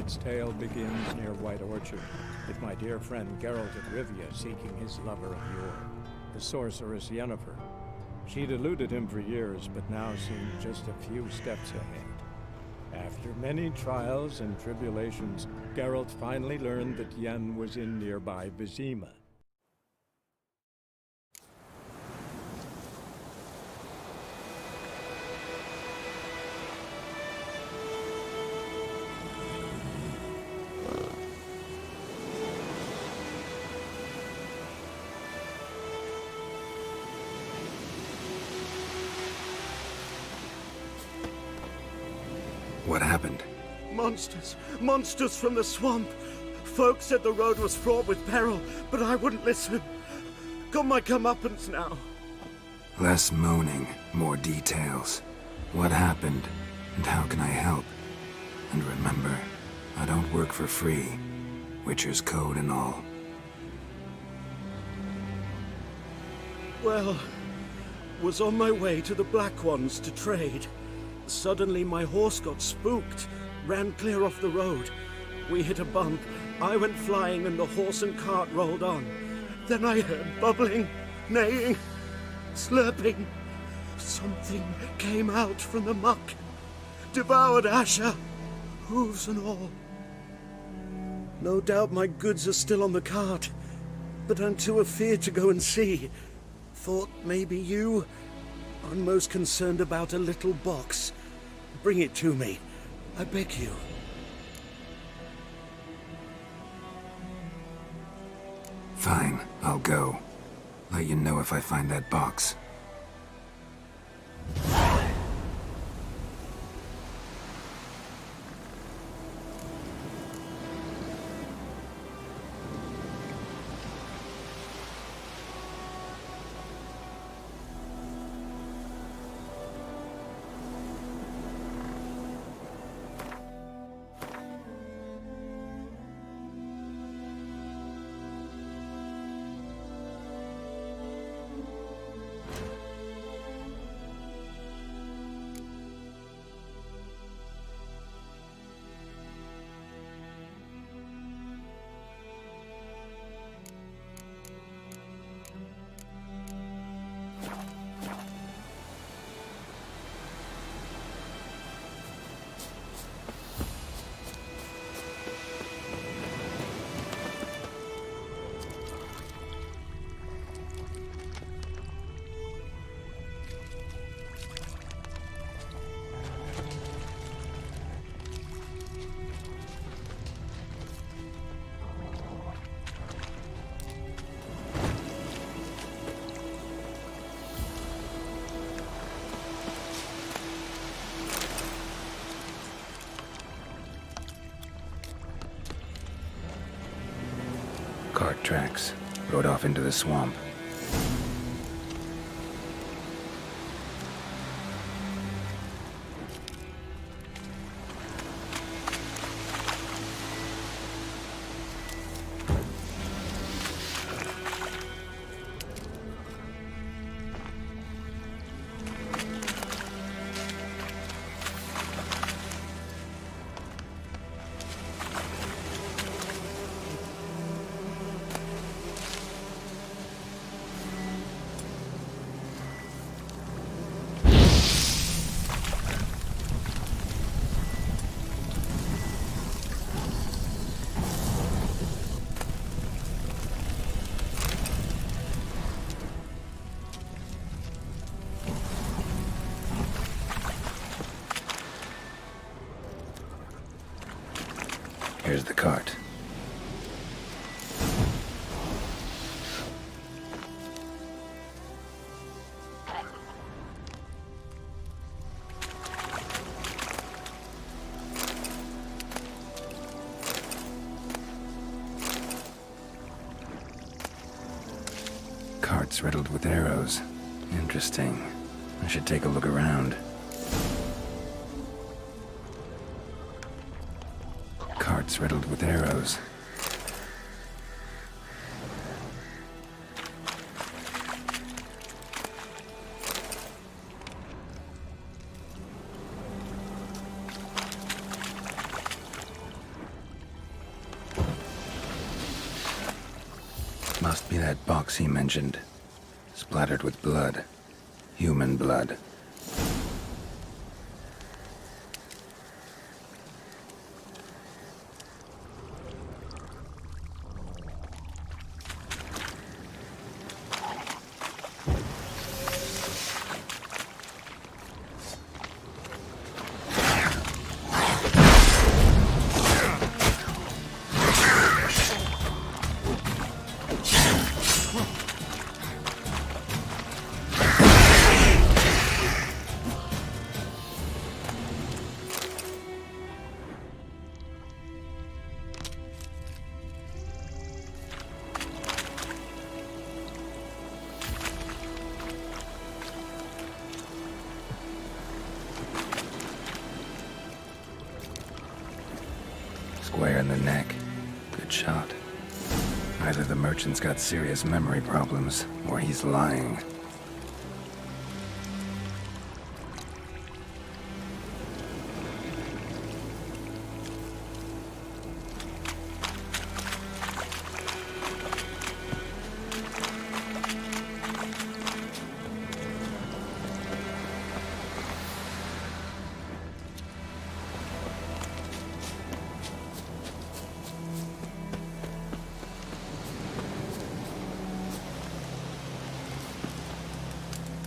its tale begins near White Orchard, with my dear friend Geralt of Rivia seeking his lover of yore, the sorceress Yennefer. She'd eluded him for years, but now seemed just a few steps ahead. After many trials and tribulations, Geralt finally learned that Yen was in nearby Vizima. What happened? Monsters! Monsters from the swamp! Folk said the road was fraught with peril, but I wouldn't listen. Got my comeuppance now. Less moaning, more details. What happened, and how can I help? And remember, I don't work for free. Witcher's code and all. Well, was on my way to the Black Ones to trade. Suddenly my horse got spooked, ran clear off the road. We hit a bump, I went flying and the horse and cart rolled on. Then I heard bubbling, neighing, slurping. Something came out from the muck, devoured Asher, hooves and all. No doubt my goods are still on the cart, but I'm too afeard to go and see. Thought maybe you... I'm most concerned about a little box. Bring it to me, I beg you. Fine, I'll go. Let you know if I find that box. Cart tracks. Rode off into the swamp. Here's the cart. Cart's riddled with arrows. Interesting. I should take a look around. Cart's riddled with arrows. That box he mentioned, splattered with blood. Human blood. Square in the neck. Good shot. Either the merchant's got serious memory problems, or he's lying.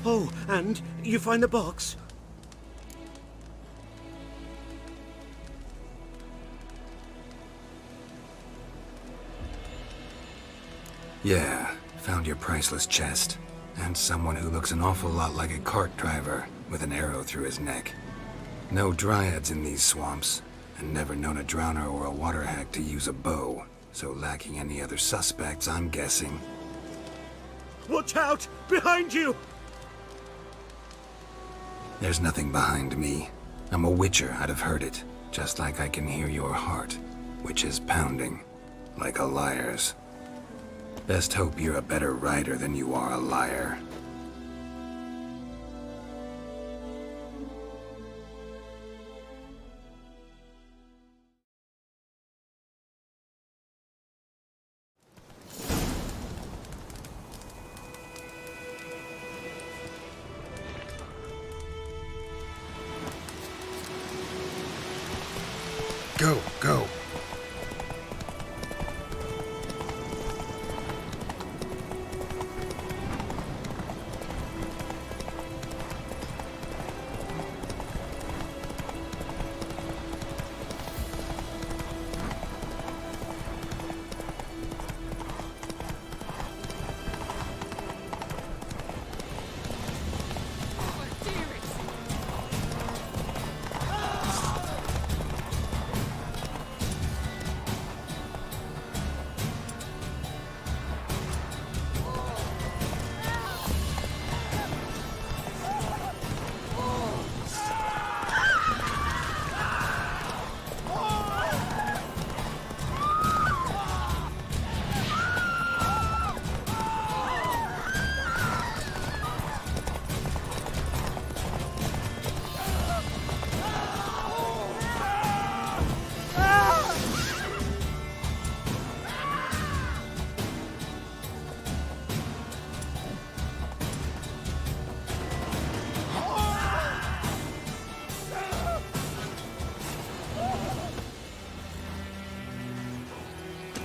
Oh, and you find the box? Yeah, found your priceless chest. And someone who looks an awful lot like a cart driver, with an arrow through his neck. No dryads in these swamps, and never known a drowner or a water hack to use a bow. So lacking any other suspects, I'm guessing. Watch out! Behind you! There's nothing behind me. I'm a witcher, I'd have heard it. Just like I can hear your heart, which is pounding. Like a liar's. Best hope you're a better rider than you are a liar. Go, go.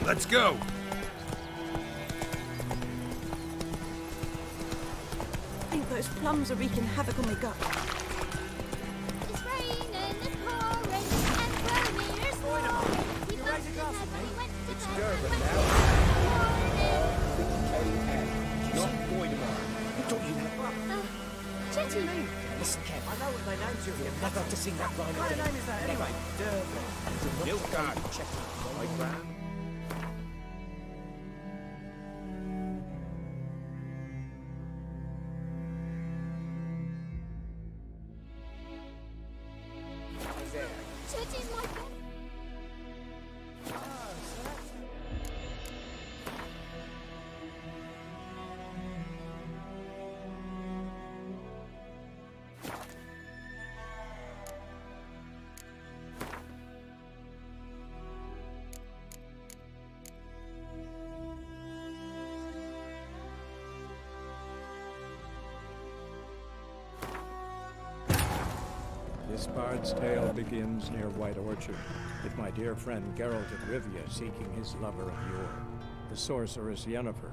Let's go! I think those plums are wreaking havoc on my gut. It's raining, it's pouring, and blowing, it's pouring. You ready to go for me? It's Durban now. Not boy tomorrow. Who taught you that? Chetty. Listen, Kev, I know what my name's here. Never have to sing that rhyme. What name is that anyway? Durban. Nilfgaard. Check it. Like that. Chetty's my friend. This bard's tale begins near White Orchard, with my dear friend Geralt of Rivia seeking his lover of yore, the sorceress Yennefer.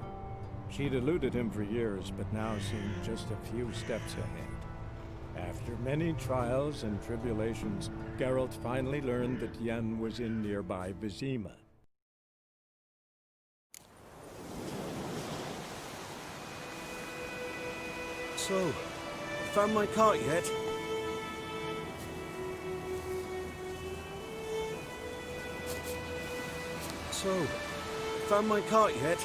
She'd eluded him for years, but now seemed just a few steps ahead. After many trials and tribulations, Geralt finally learned that Yen was in nearby Vizima. So, found my cart yet? So, found my cart yet?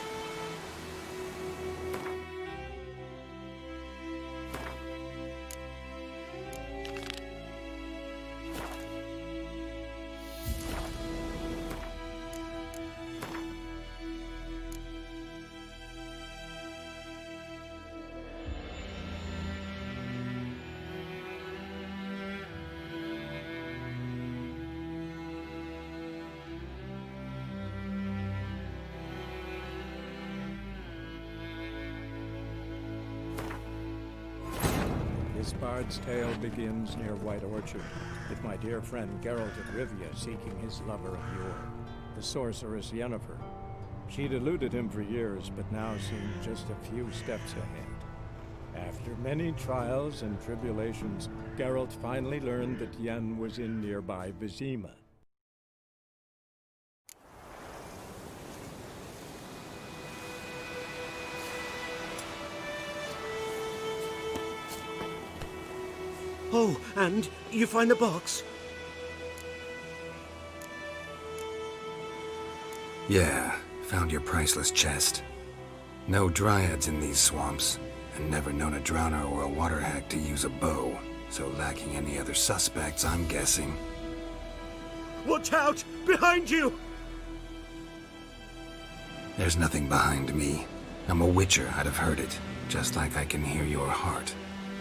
This bard's tale begins near White Orchard, with my dear friend Geralt of Rivia seeking his lover of yore, the sorceress Yennefer. She'd eluded him for years, but now seemed just a few steps ahead. After many trials and tribulations, Geralt finally learned that Yen was in nearby Vizima. Oh, and you find the box? Yeah, found your priceless chest. No dryads in these swamps, and never known a drowner or a water hack to use a bow, so lacking any other suspects, I'm guessing. Watch out! Behind you! There's nothing behind me. I'm a witcher, I'd have heard it, just like I can hear your heart,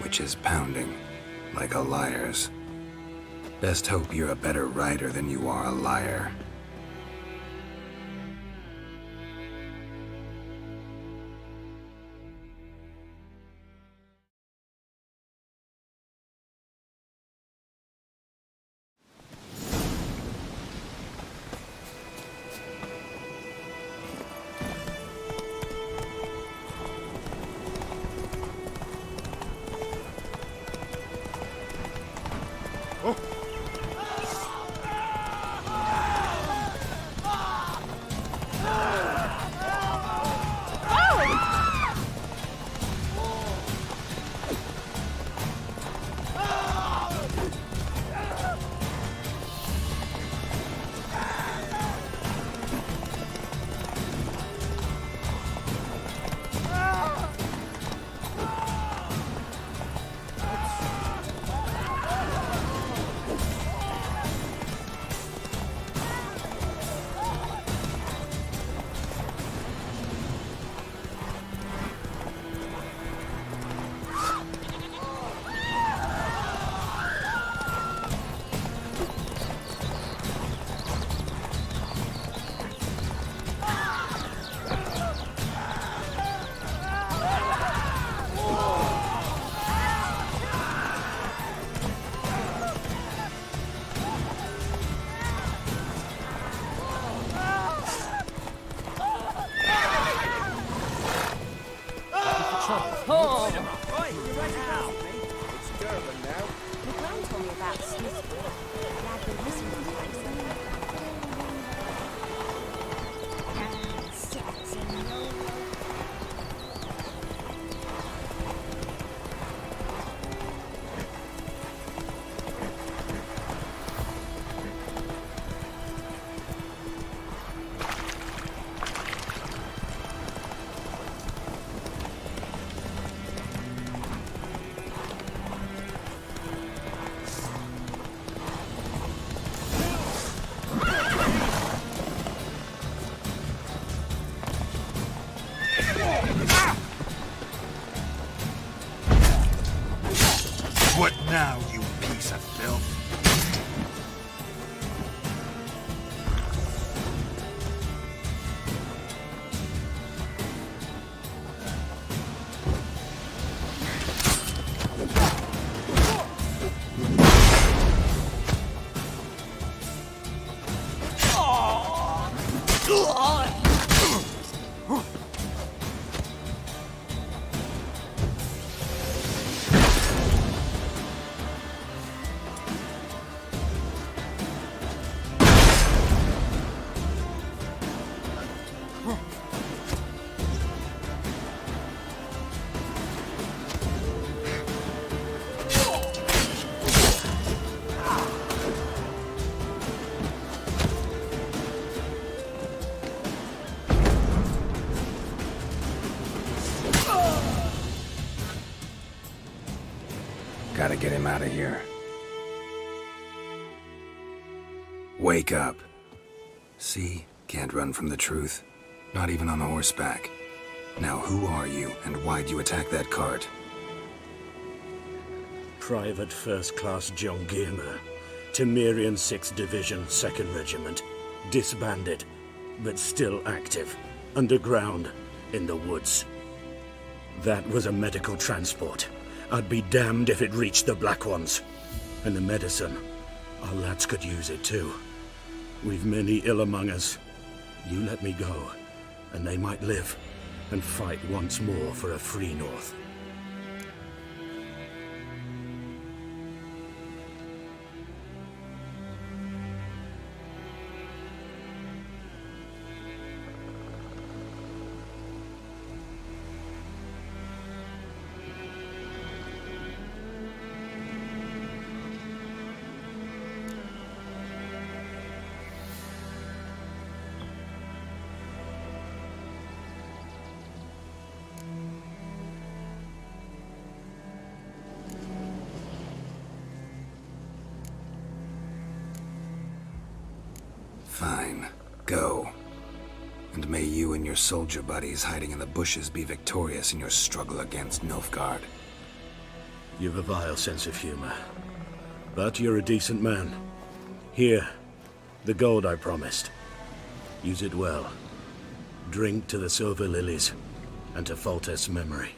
which is pounding, like a liar's. Best hope you're a better rider than you are a liar. What now, you piece of filth? Gotta get him out of here. Wake up. See? Can't run from the truth. Not even on horseback. Now who are you, and why'd you attack that cart? Private First Class John Giermer, Temerian 6th Division, 2nd Regiment. Disbanded, but still active. Underground, in the woods. That was a medical transport. I'd be damned if it reached the Black Ones. And the medicine, our lads could use it too. We've many ill among us. You let me go, and they might live, and fight once more for a free North. Fine. Go. And may you and your soldier buddies hiding in the bushes be victorious in your struggle against Nilfgaard. You've a vile sense of humor. But you're a decent man. Here, the gold I promised. Use it well. Drink to the silver lilies, and to Foltest's memory.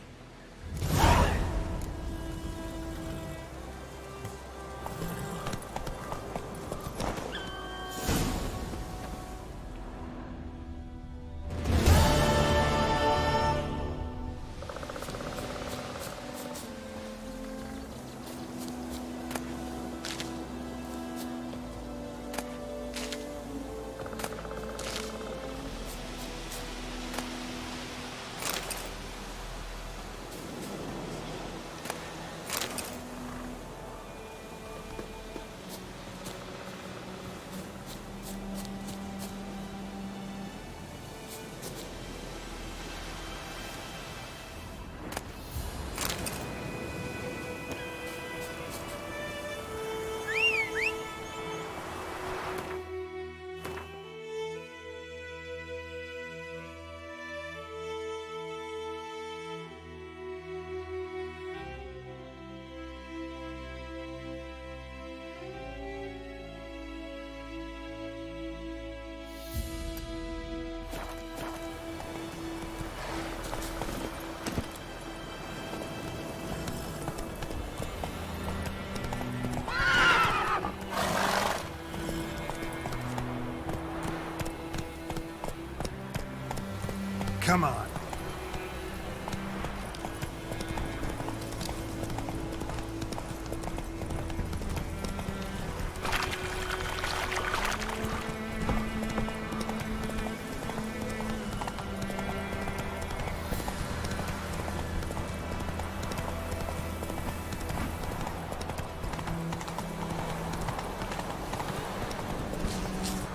Come on.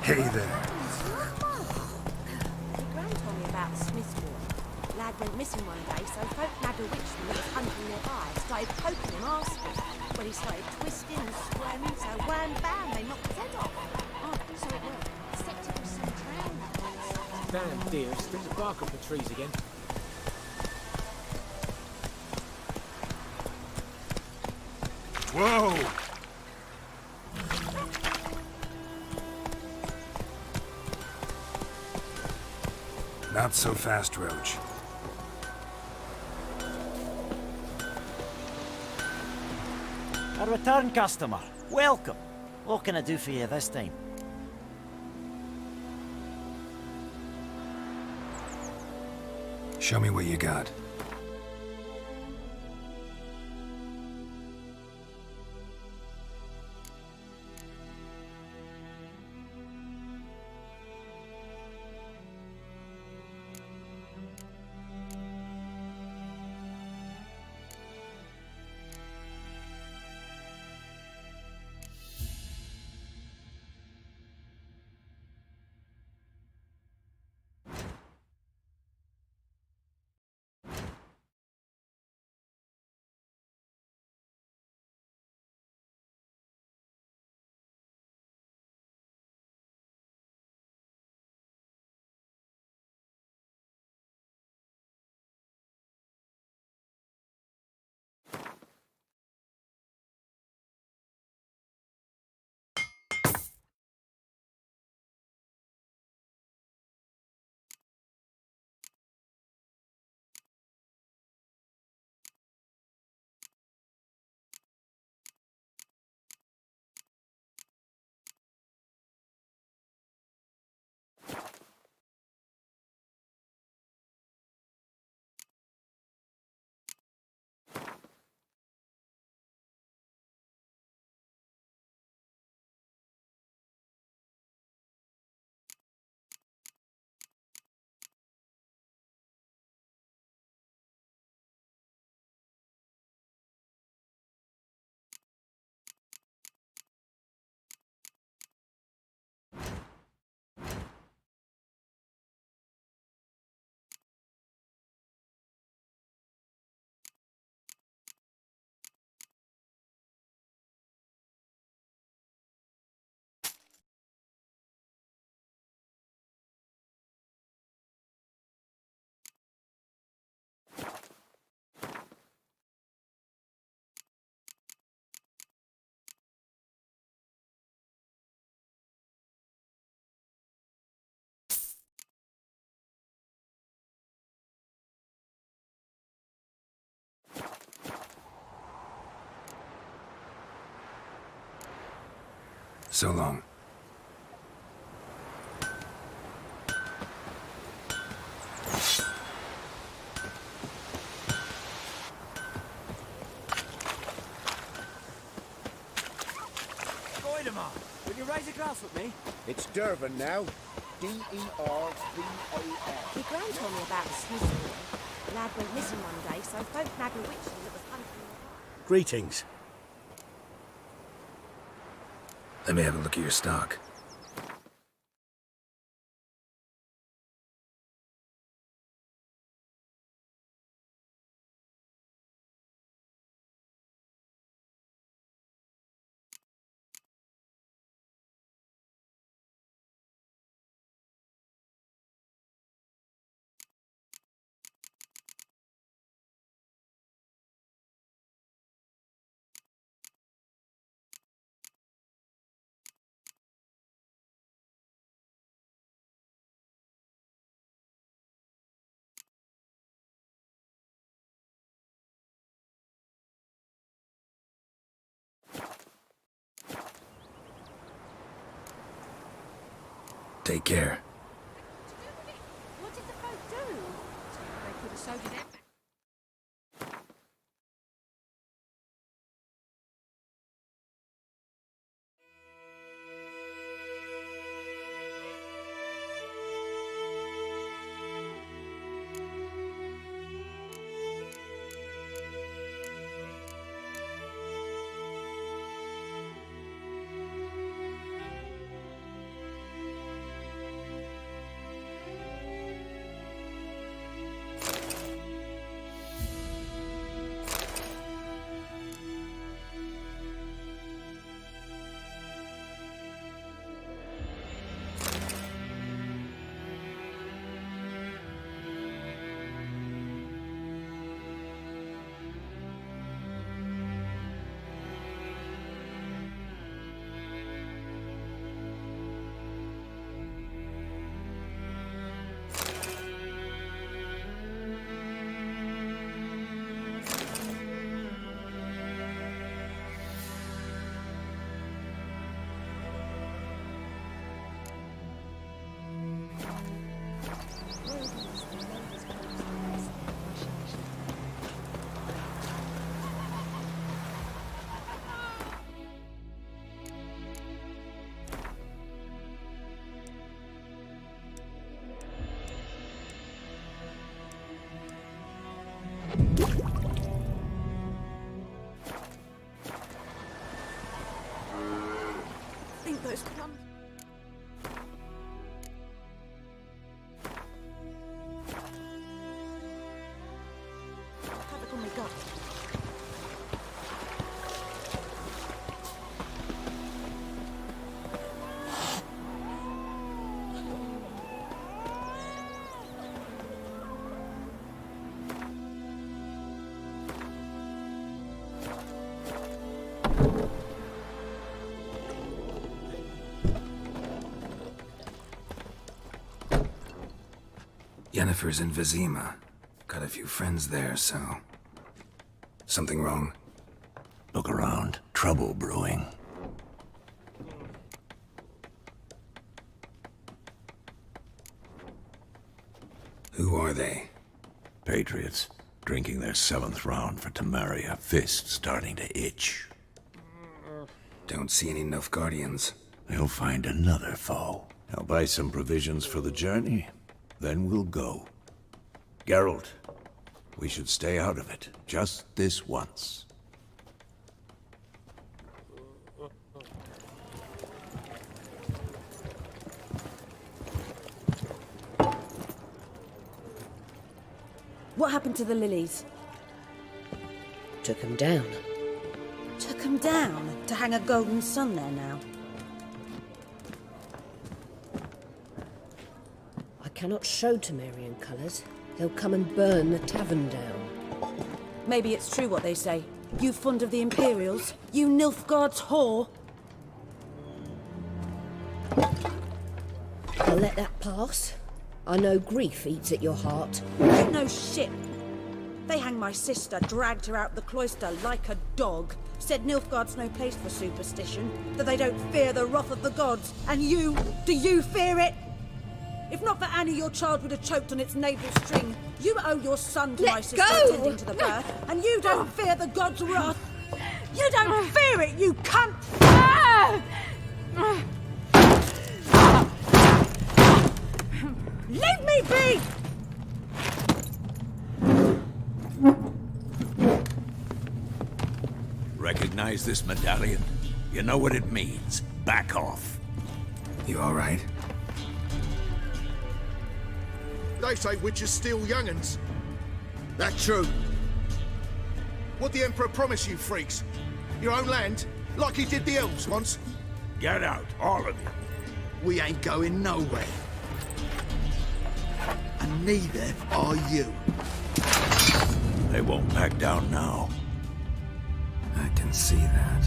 Hey there. The Gran told me about Smith's boy. Lad went missing one day, so folk nabbed a witchman who was hunting nearby, started poking him arsefull. When he started twisting and squirming, so wham bam, they knocked his head off. Oh, so it worked. Except it was some drowned ones. Damn, dears, there's a bark up the trees again. Whoa! Not so fast, Roach. A return customer. Welcome. What can I do for you this time? Show me what you got. So long. Goidemar, will you raise a glass with me? It's Durban now. D-E-R-V-A-N. Your gran told me about the Smith boy. Lad went missing one day, so folk nabbed a witching that was hunting the Greetings. Let me have a look at your stock. Take care. What did the folk do? They could have soaked it out. Think those crumbs. Have it on me, God. Yennefer's in Vizima. Got a few friends there, so... Something wrong? Look around. Trouble brewing. Who are they? Patriots. Drinking their 7th round for Tamaria. Fist starting to itch. Don't see any Nilfgaardians. They'll find another foe. I'll buy some provisions for the journey. Then we'll go. Geralt, we should stay out of it. Just this once. What happened to the lilies? Took him down. Took 'em down to hang a golden sun there now. I cannot show Temerian colours. They'll come and burn the tavern down. Maybe it's true what they say. You fond of the Imperials? You Nilfgaard's whore? I'll let that pass. I know grief eats at your heart. You know shit. They hanged my sister, dragged her out the cloister like a dog. Said Nilfgaard's no place for superstition, that they don't fear the wrath of the gods. And you, do you fear it? If not for Annie, your child would have choked on its navel string. You owe your son to my Let sister go! attending to the birth, and you don't fear the gods' wrath. You don't fear it, you cunt! Leave me be! Recognize this medallion? You know what it means. Back off. You all right? They say witches steal young'uns. That true? What the Emperor promise you, freaks? Your own land? Like he did the elves once? Get out, all of you. We ain't going nowhere. And neither are you. They won't back down now. I can see that.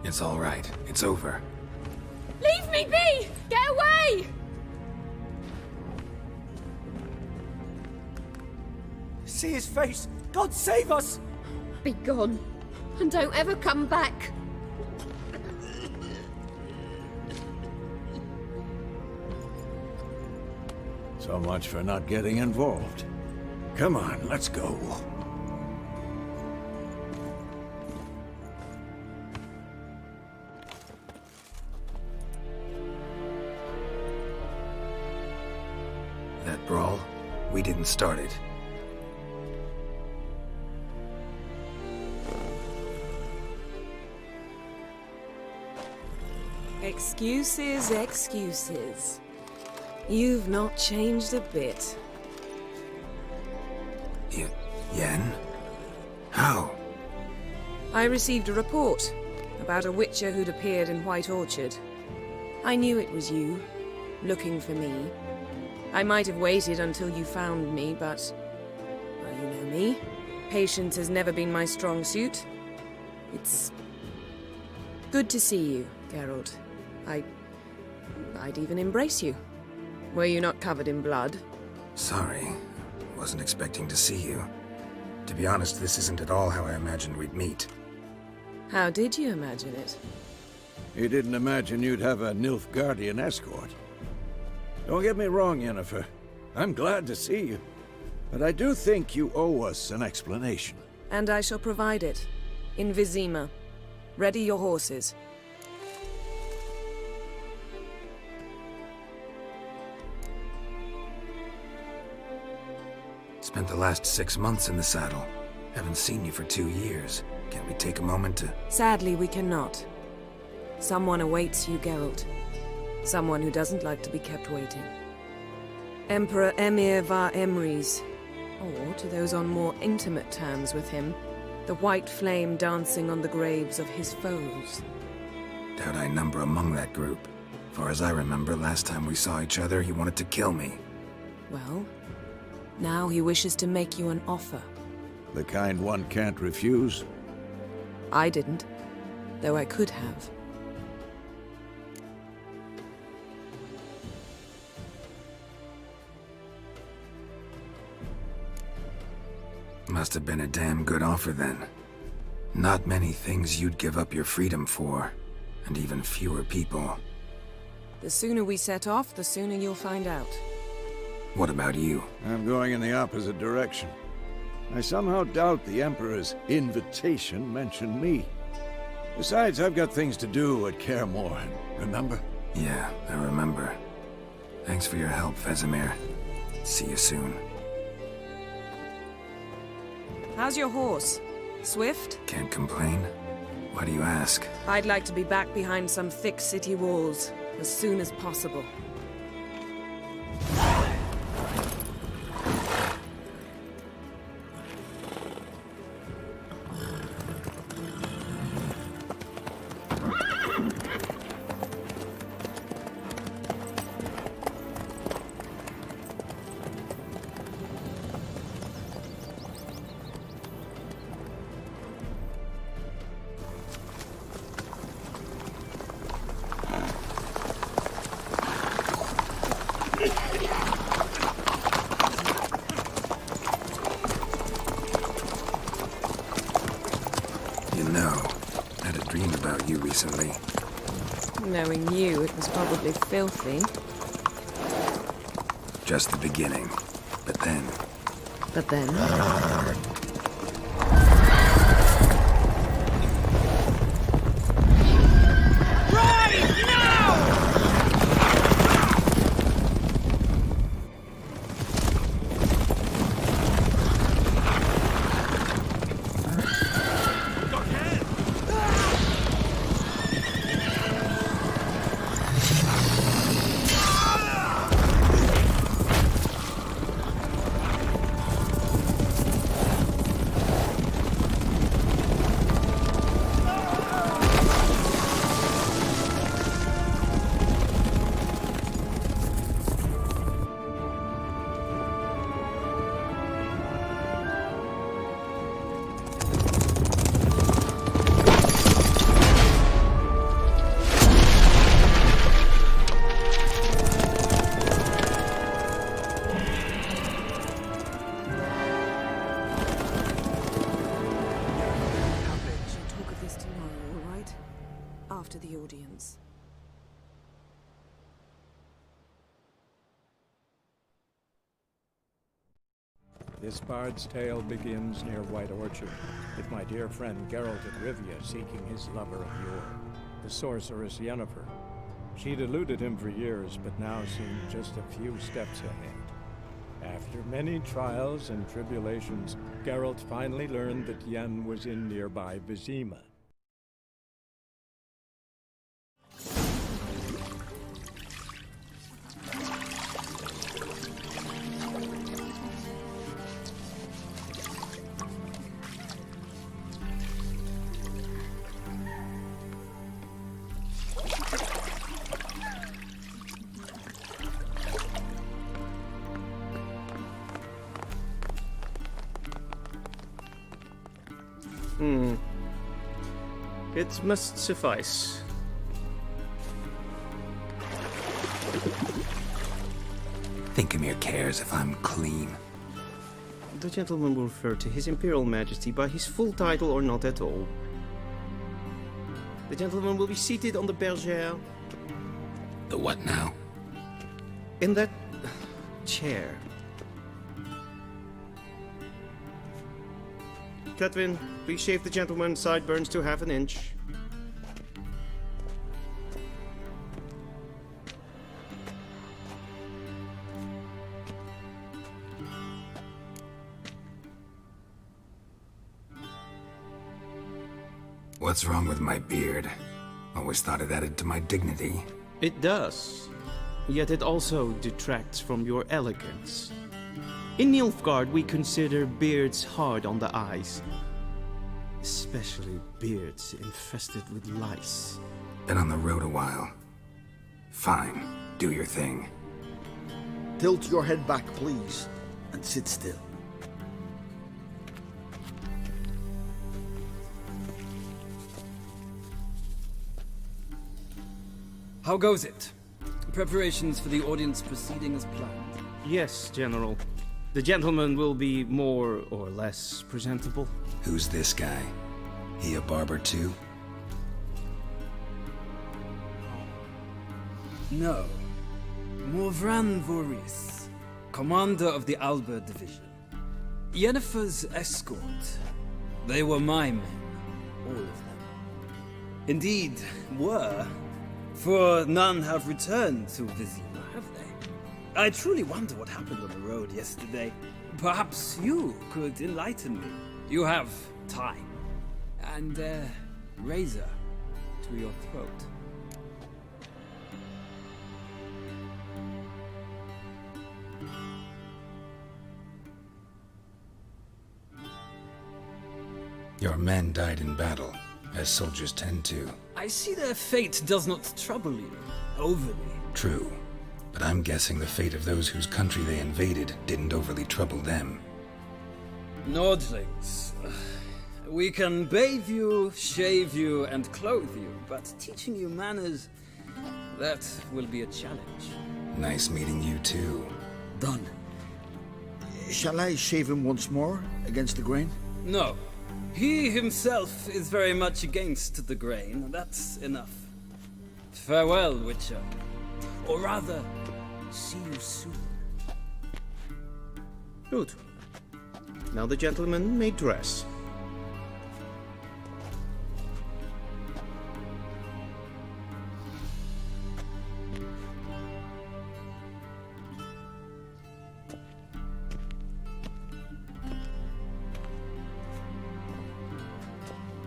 It's all right. It's over. Leave me be! Get away! See his face! God save us! Be gone. And don't ever come back. So much for not getting involved. Come on, let's go. That brawl, we didn't start it. Excuses, excuses. You've not changed a bit. Yen? How? I received a report about a witcher who'd appeared in White Orchard. I knew it was you, looking for me. I might have waited until you found me, but... well, you know me. Patience has never been my strong suit. It's... good to see you, Geralt. I'd even embrace you. Were you not covered in blood? Sorry. Wasn't expecting to see you. To be honest, this isn't at all how I imagined we'd meet. How did you imagine it? You didn't imagine you'd have a Nilfgaardian escort. Don't get me wrong, Yennefer. I'm glad to see you. But I do think you owe us an explanation. And I shall provide it. In Vizima. Ready your horses. Spent the last 6 months in the saddle. Haven't seen you for 2 years. Can't we take a moment to... Sadly, we cannot. Someone awaits you, Geralt. Someone who doesn't like to be kept waiting. Emperor Emir var Emrys. Or, to those on more intimate terms with him, the white flame dancing on the graves of his foes. Doubt I number among that group. Far as I remember, last time we saw each other, he wanted to kill me. Well, now he wishes to make you an offer. The kind one can't refuse? I didn't, though I could have. Must have been a damn good offer then. Not many things you'd give up your freedom for, and even fewer people. The sooner we set off, the sooner you'll find out. What about you? I'm going in the opposite direction. I somehow doubt the Emperor's invitation mentioned me. Besides, I've got things to do at Kaer Morhen, remember? Yeah, I remember. Thanks for your help, Vesemir. See you soon. How's your horse? Swift? Can't complain. Why do you ask? I'd like to be back behind some thick city walls as soon as possible. you recently? Knowing you, it was probably filthy. Just the beginning. But then... But then... After the audience. This bard's tale begins near White Orchard, with my dear friend Geralt of Rivia seeking his lover of yore, the sorceress Yennefer. She'd eluded him for years, but now seemed just a few steps ahead. After many trials and tribulations, Geralt finally learned that Yen was in nearby Vizima. It must suffice. Thinkamere cares if I'm clean. The gentleman will refer to His Imperial Majesty by his full title or not at all. The gentleman will be seated on the bergère. The what now? In that chair. Catwin, please shave the gentleman's sideburns to ½ an inch. What's wrong with my beard? Always thought it added to my dignity. It does. Yet it also detracts from your elegance. In Nilfgaard, we consider beards hard on the eyes. Especially beards infested with lice. Been on the road a while. Fine, do your thing. Tilt your head back, please, and sit still. How goes it? Preparations for the audience proceeding as planned? Yes, General. The gentleman will be more or less presentable. Who's this guy? He a barber too? No. Morvran Voorhis, commander of the Alba Division. Yennefer's escort. They were my men, all of them. Indeed, were. For none have returned to Vizima, have they? I truly wonder what happened on the road yesterday. Perhaps you could enlighten me. You have time. And a razor to your throat. Your men died in battle, as soldiers tend to. I see their fate does not trouble you overly. True, but I'm guessing the fate of those whose country they invaded didn't overly trouble them. Nordlings. We can bathe you, shave you, and clothe you, but teaching you manners, that will be a challenge. Nice meeting you too. Done. Shall I shave him once more, against the grain? No. He himself is very much against the grain. That's enough. Farewell, Witcher. Or rather, see you soon. Good. Now the gentleman may dress.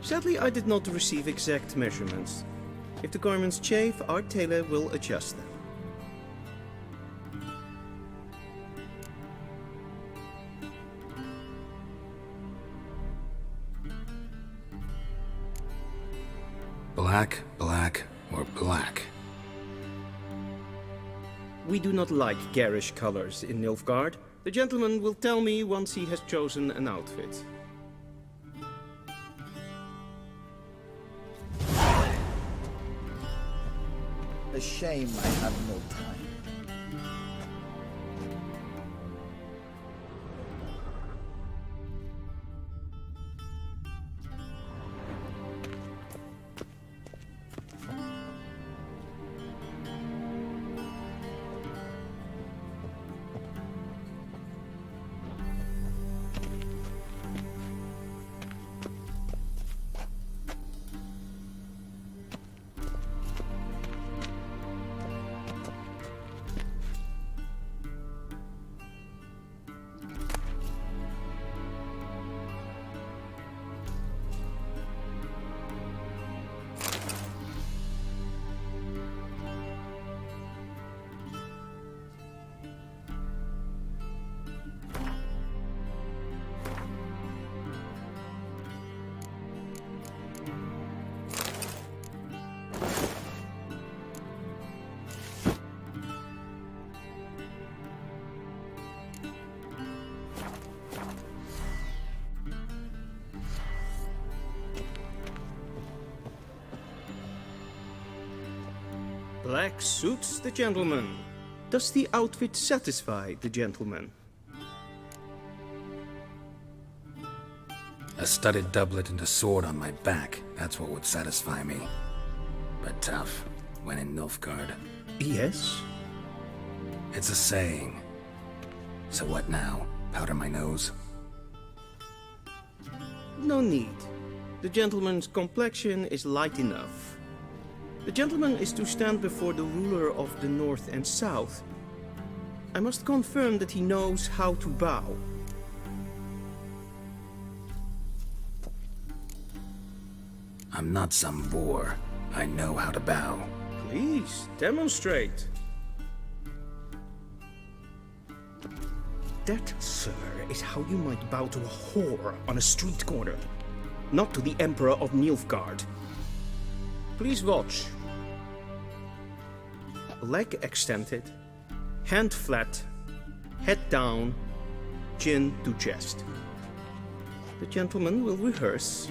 Sadly, I did not receive exact measurements. If the garments chafe, our tailor will adjust them. Black, black, or black? We do not like garish colors in Nilfgaard. The gentleman will tell me once he has chosen an outfit. A shame I have no time. Black suits the gentleman. Does the outfit satisfy the gentleman? A studded doublet and a sword on my back, that's what would satisfy me. But tough, when in Nilfgaard. Yes? It's a saying. So what now? Powder my nose? No need. The gentleman's complexion is light enough. The gentleman is to stand before the ruler of the North and South. I must confirm that he knows how to bow. I'm not some boor. I know how to bow. Please, demonstrate. That, sir, is how you might bow to a whore on a street corner, not to the Emperor of Nilfgaard. Please watch. Leg extended, hand flat, head down, chin to chest. The gentleman will rehearse.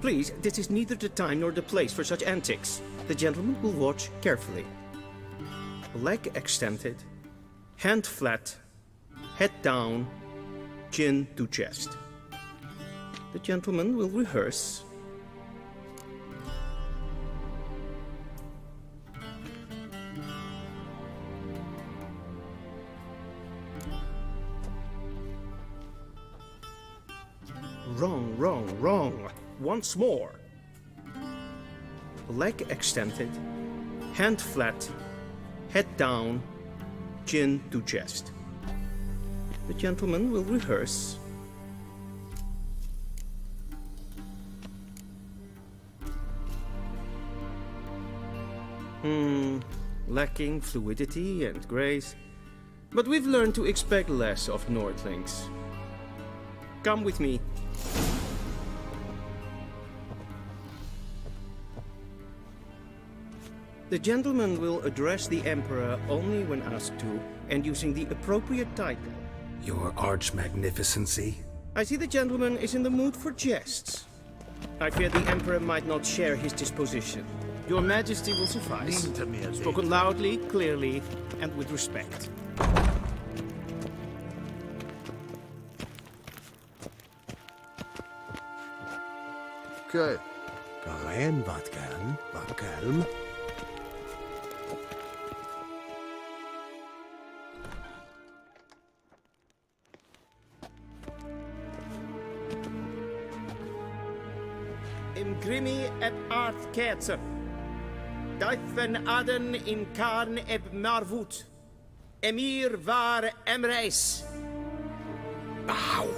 Please, this is neither the time nor the place for such antics. The gentleman will watch carefully. Leg extended, hand flat, head down, chin to chest. The gentleman will rehearse. Wrong, wrong, wrong. Once more. Leg extended, hand flat, head down, chin to chest. The gentleman will rehearse. Lacking fluidity and grace. But we've learned to expect less of Nordlings. Come with me. The gentleman will address the Emperor only when asked to, and using the appropriate title. Your Arch Magnificency? I see the gentleman is in the mood for jests. I fear the Emperor might not share his disposition. Your Majesty will suffice. Spoken loudly, clearly, and with respect. Okay. Karen, wat kalm. Im Grimmi eb art kerzer. Duifen aden in karn eb marvoet. Emir var emreis. Auw.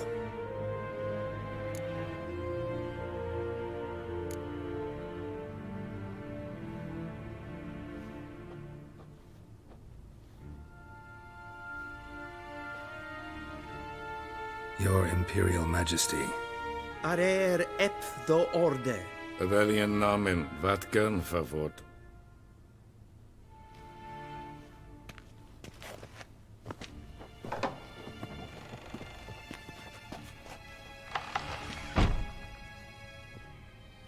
Your Imperial Majesty. Arer ep do orde. Welchen Namen, wat gern verwort?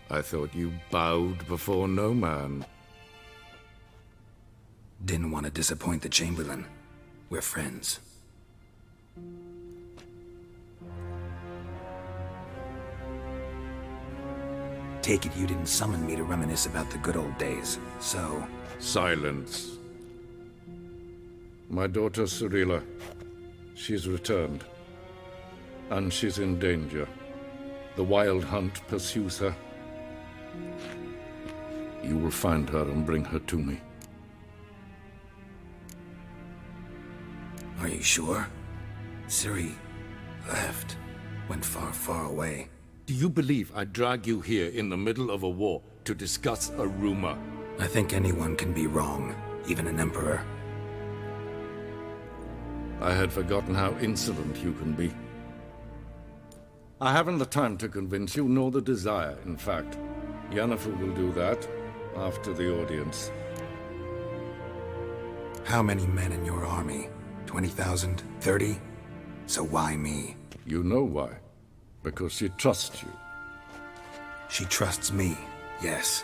I thought you bowed before no man. Didn't want to disappoint the Chamberlain. We're friends. Take it you didn't summon me to reminisce about the good old days, so... Silence. My daughter Cyrilla, she's returned. And she's in danger. The Wild Hunt pursues her. You will find her and bring her to me. Are you sure? Ciri left. Went far, far away. Do you believe I'd drag you here in the middle of a war to discuss a rumor? I think anyone can be wrong, even an emperor. I had forgotten how insolent you can be. I haven't the time to convince you, nor the desire, in fact. Yennefer will do that after the audience. How many men in your army? 20,000? 30? So why me? You know why. Because she trusts you. She trusts me, yes.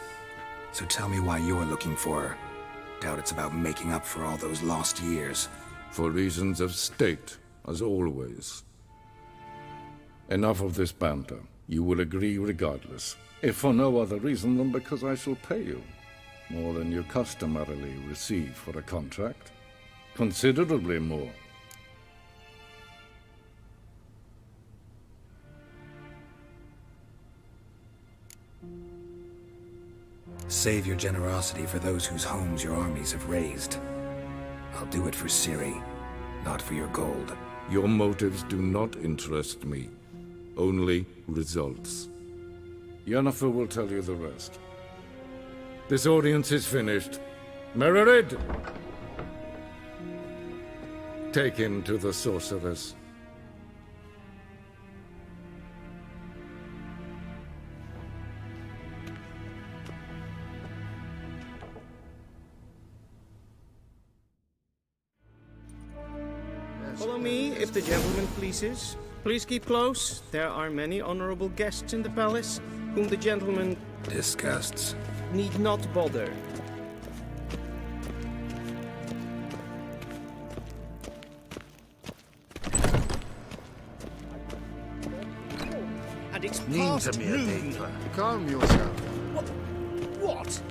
So tell me why you're looking for her. Doubt it's about making up for all those lost years. For reasons of state, as always. Enough of this banter. You will agree regardless. If for no other reason than because I shall pay you. More than you customarily receive for a contract. Considerably more. Save your generosity for those whose homes your armies have razed. I'll do it for Ciri, not for your gold. Your motives do not interest me. Only results. Yennefer will tell you the rest. This audience is finished. Mererid! Take him to the sorceress. Follow me, if the gentleman pleases. Please keep close. There are many honorable guests in the palace, whom the gentleman... disgusts. ...need not bother. And it's past noon. Calm yourself. What?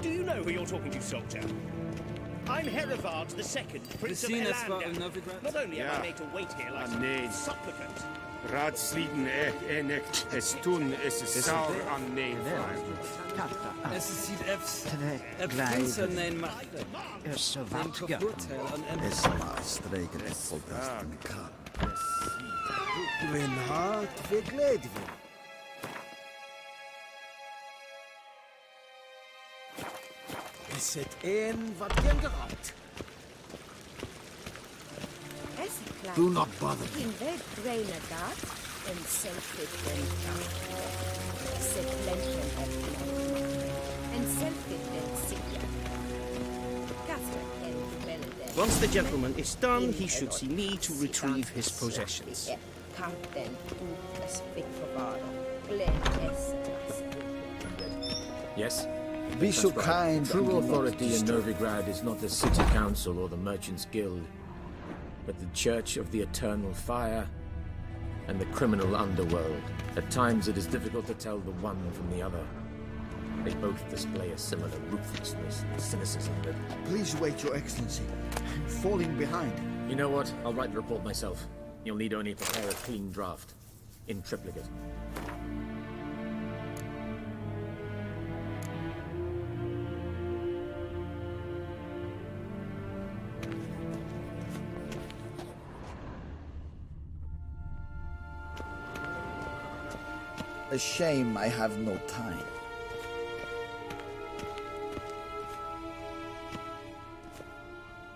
Do you know who you're talking to, soldier? I'm Herivard II, Prince of Elanda. Not only am I made to wait here like a supplicant. Raadsliden enikt estun is saur an neem. Es ziet Prinsen neem mag. Is wat ja. Is maar streken het voldasten kan. Win hart verkleed worden. Is het een wat ken gehad? Do not bother me. In red grain a dot, and self-fit then set lenten and self-fit then sigla. Once the gentleman is done, he should see me to retrieve his possessions. Yes? Be so kind. True authority in Novigrad is not the city council or the merchants' guild, but the Church of the Eternal Fire and the criminal underworld. At times it is difficult to tell the one from the other. They both display a similar ruthlessness and cynicism that... Please wait, Your Excellency. I'm falling behind. You know what? I'll write the report myself. You'll need only prepare a clean draft. In triplicate. A shame I have no time.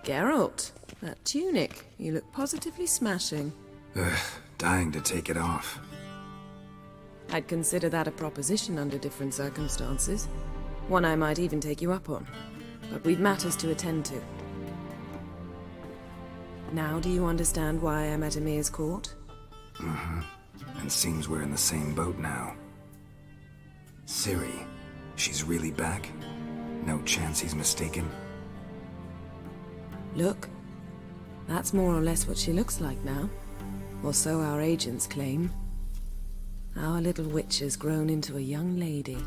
Geralt, that tunic. You look positively smashing. Ugh, dying to take it off. I'd consider that a proposition under different circumstances. One I might even take you up on. But we've matters to attend to. Now do you understand why I'm at Emir's court? Mm-hmm. And seems we're in the same boat now. Ciri, she's really back? No chance he's mistaken? Look, that's more or less what she looks like now. Or so our agents claim. Our little witch has grown into a young lady.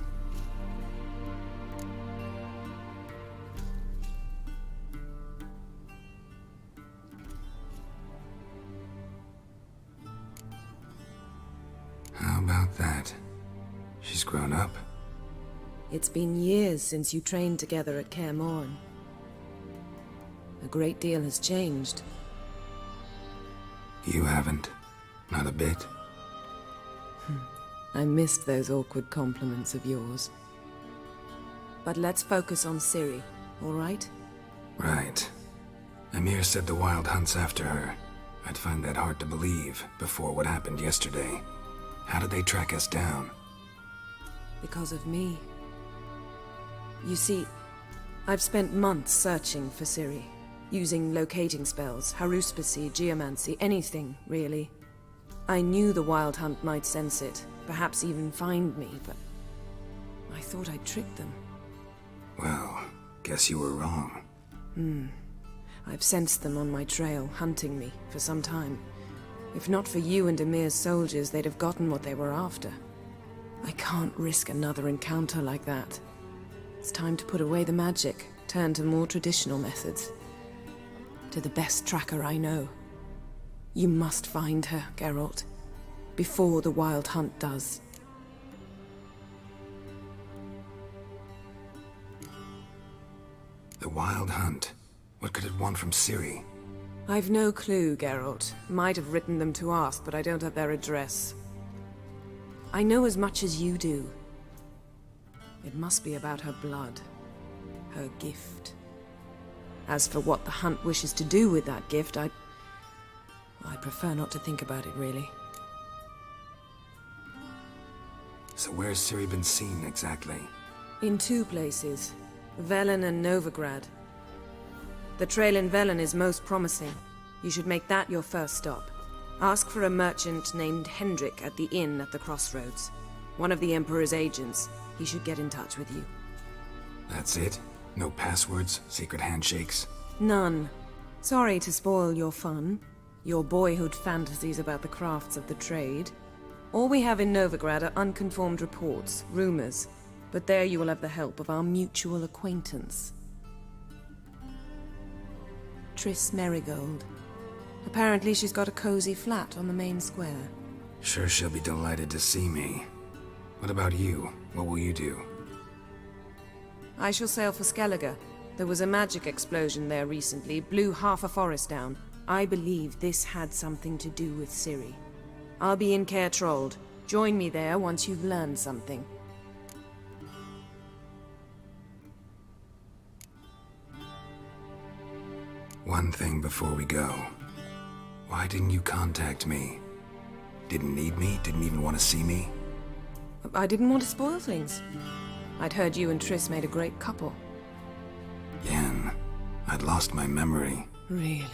How about that? She's grown up? It's been years since you trained together at Kaer Morhen. A great deal has changed. You haven't. Not a bit. I missed those awkward compliments of yours. But let's focus on Ciri, all right? Right. Emir said the Wild Hunt's after her. I'd find that hard to believe before what happened yesterday. How did they track us down? Because of me. You see, I've spent months searching for Ciri, using locating spells, haruspicy, geomancy, anything, really. I knew the Wild Hunt might sense it, perhaps even find me, but I thought I'd tricked them. Well, guess you were wrong. I've sensed them on my trail, hunting me, for some time. If not for you and Emir's soldiers, they'd have gotten what they were after. I can't risk another encounter like that. It's time to put away the magic, turn to more traditional methods. To the best tracker I know. You must find her, Geralt. Before the Wild Hunt does. The Wild Hunt? What could it want from Ciri? I've no clue, Geralt. Might have written them to ask, but I don't have their address. I know as much as you do. It must be about her blood. Her gift. As for what the Hunt wishes to do with that gift, I prefer not to think about it, really. So where's Ciri been seen, exactly? In two places. Velen and Novigrad. The trail in Velen is most promising. You should make that your first stop. Ask for a merchant named Hendrik at the inn at the crossroads. One of the Emperor's agents. He should get in touch with you. That's it? No passwords, secret handshakes? None. Sorry to spoil your fun. Your boyhood fantasies about the crafts of the trade. All we have in Novigrad are unconformed reports, rumors. But there you will have the help of our mutual acquaintance. Triss Merigold. Apparently she's got a cozy flat on the main square. Sure she'll be delighted to see me. What about you? What will you do? I shall sail for Skellige. There was a magic explosion there recently, blew half a forest down. I believe this had something to do with Ciri. I'll be in Caer Trold. Join me there once you've learned something. One thing before we go. Why didn't you contact me? Didn't need me? Didn't even want to see me? I didn't want to spoil things. I'd heard you and Triss made a great couple. Yen, I'd lost my memory. Really?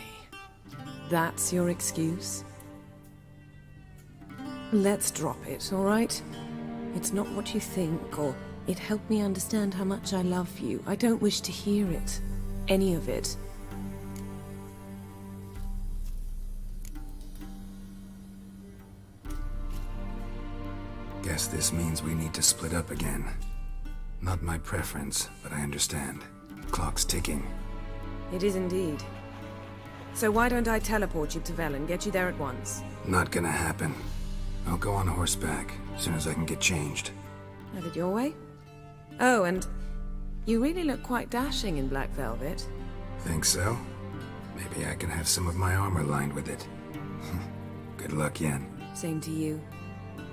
That's your excuse? Let's drop it, all right? It's not what you think, or it helped me understand how much I love you. I don't wish to hear it. Any of it. Guess this means we need to split up again. Not my preference, but I understand. Clock's ticking. It is indeed. So why don't I teleport you to Vel and get you there at once? Not gonna happen. I'll go on horseback, as soon as I can get changed. Have it your way? Oh, and you really look quite dashing in black velvet. Think so? Maybe I can have some of my armor lined with it. Good luck, Yen. Same to you.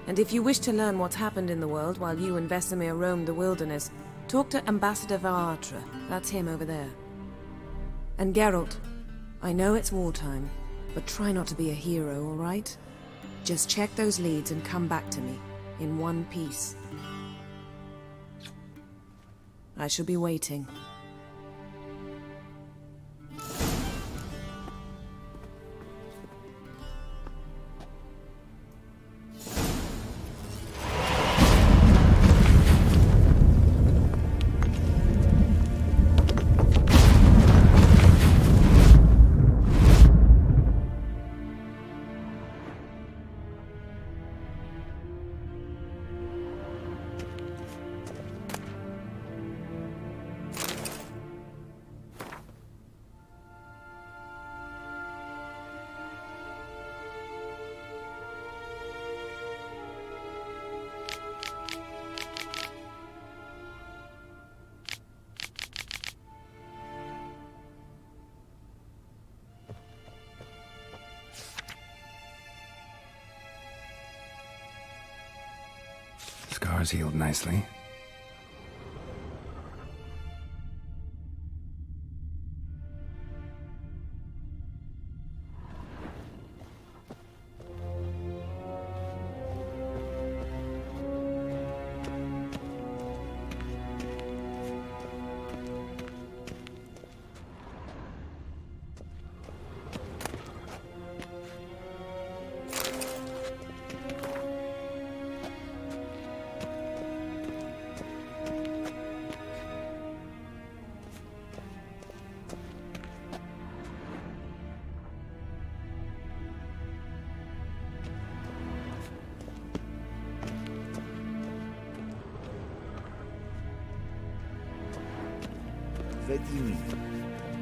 And if you wish to learn what's happened in the world while you and Vesemir roamed the wilderness, talk to Ambassador Varatra. That's him over there. And Geralt, I know it's wartime, but try not to be a hero, all right? Just check those leads and come back to me, in one piece. I shall be waiting. Scars healed nicely.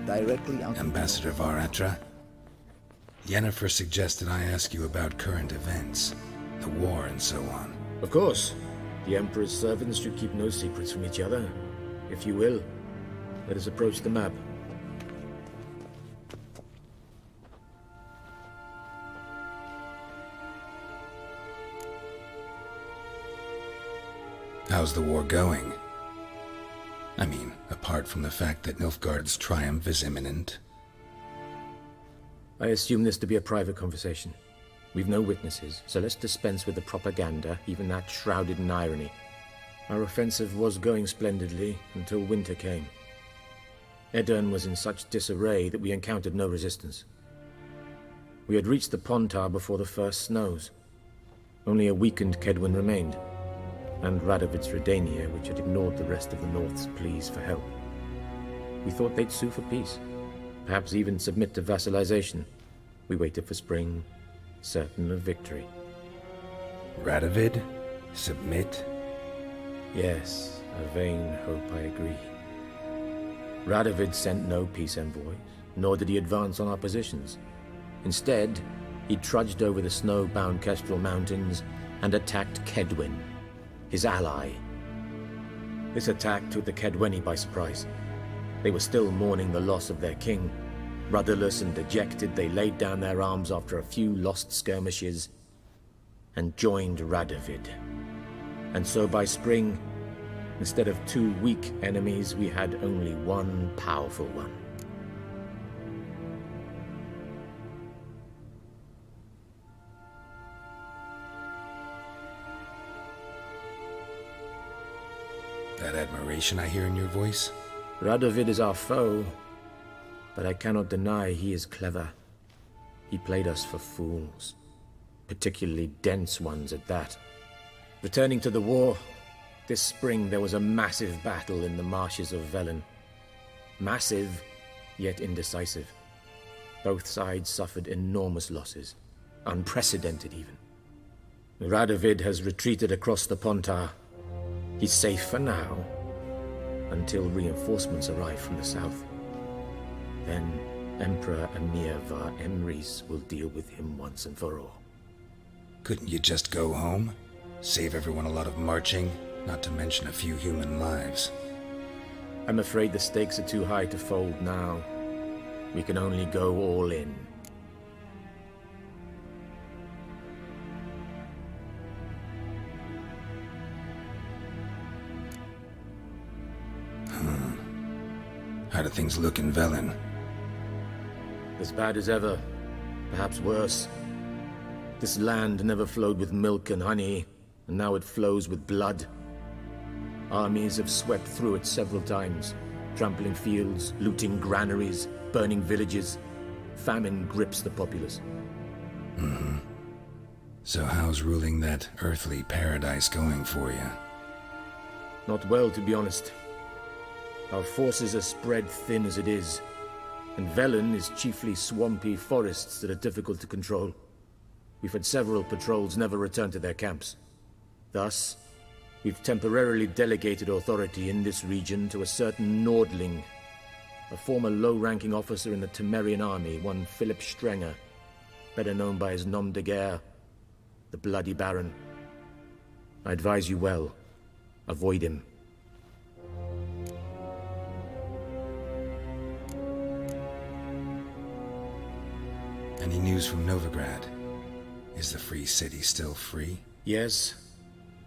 Directly out. Ambassador Varatra? Yennefer suggested I ask you about current events, the war and so on. Of course. The Emperor's servants should keep no secrets from each other. If you will, let us approach the map. How's the war going? I mean, apart from the fact that Nilfgaard's triumph is imminent. I assume this to be a private conversation. We've no witnesses, so let's dispense with the propaganda, even that shrouded in irony. Our offensive was going splendidly until winter came. Edirn was in such disarray that we encountered no resistance. We had reached the Pontar before the first snows. Only a weakened Kedwin remained, and Radovid's Redania, which had ignored the rest of the North's pleas for help. We thought they'd sue for peace, perhaps even submit to vassalization. We waited for spring, certain of victory. Radovid? Submit? Yes, a vain hope, I agree. Radovid sent no peace envoys, nor did he advance on our positions. Instead, he trudged over the snow-bound Kestrel Mountains and attacked Kedwin, his ally. This attack took the Kedweni by surprise. They were still mourning the loss of their king. Rudderless and dejected, they laid down their arms after a few lost skirmishes and joined Radovid. And so by spring, instead of two weak enemies, we had only one powerful one. That admiration I hear in your voice? Radovid is our foe, but I cannot deny he is clever. He played us for fools, particularly dense ones at that. Returning to the war, this spring there was a massive battle in the marshes of Velen. Massive, yet indecisive. Both sides suffered enormous losses, unprecedented even. Radovid has retreated across the Pontar. He's safe for now, until reinforcements arrive from the south. Then Emperor Emir var Emrys will deal with him once and for all. Couldn't you just go home? Save everyone a lot of marching, not to mention a few human lives. I'm afraid the stakes are too high to fold now. We can only go all in. How do things look in Velen? As bad as ever, perhaps worse. This land never flowed with milk and honey, and now it flows with blood. Armies have swept through it several times, trampling fields, looting granaries, burning villages. Famine grips the populace. So how's ruling that earthly paradise going for you? Not well, to be honest. Our forces are spread thin as it is, and Velen is chiefly swampy forests that are difficult to control. We've had several patrols never return to their camps. Thus, we've temporarily delegated authority in this region to a certain Nordling, a former low-ranking officer in the Temerian army, one Philip Strenger, better known by his nom de guerre, the Bloody Baron. I advise you well. Avoid him. Any news from Novigrad? Is the Free City still free? Yes,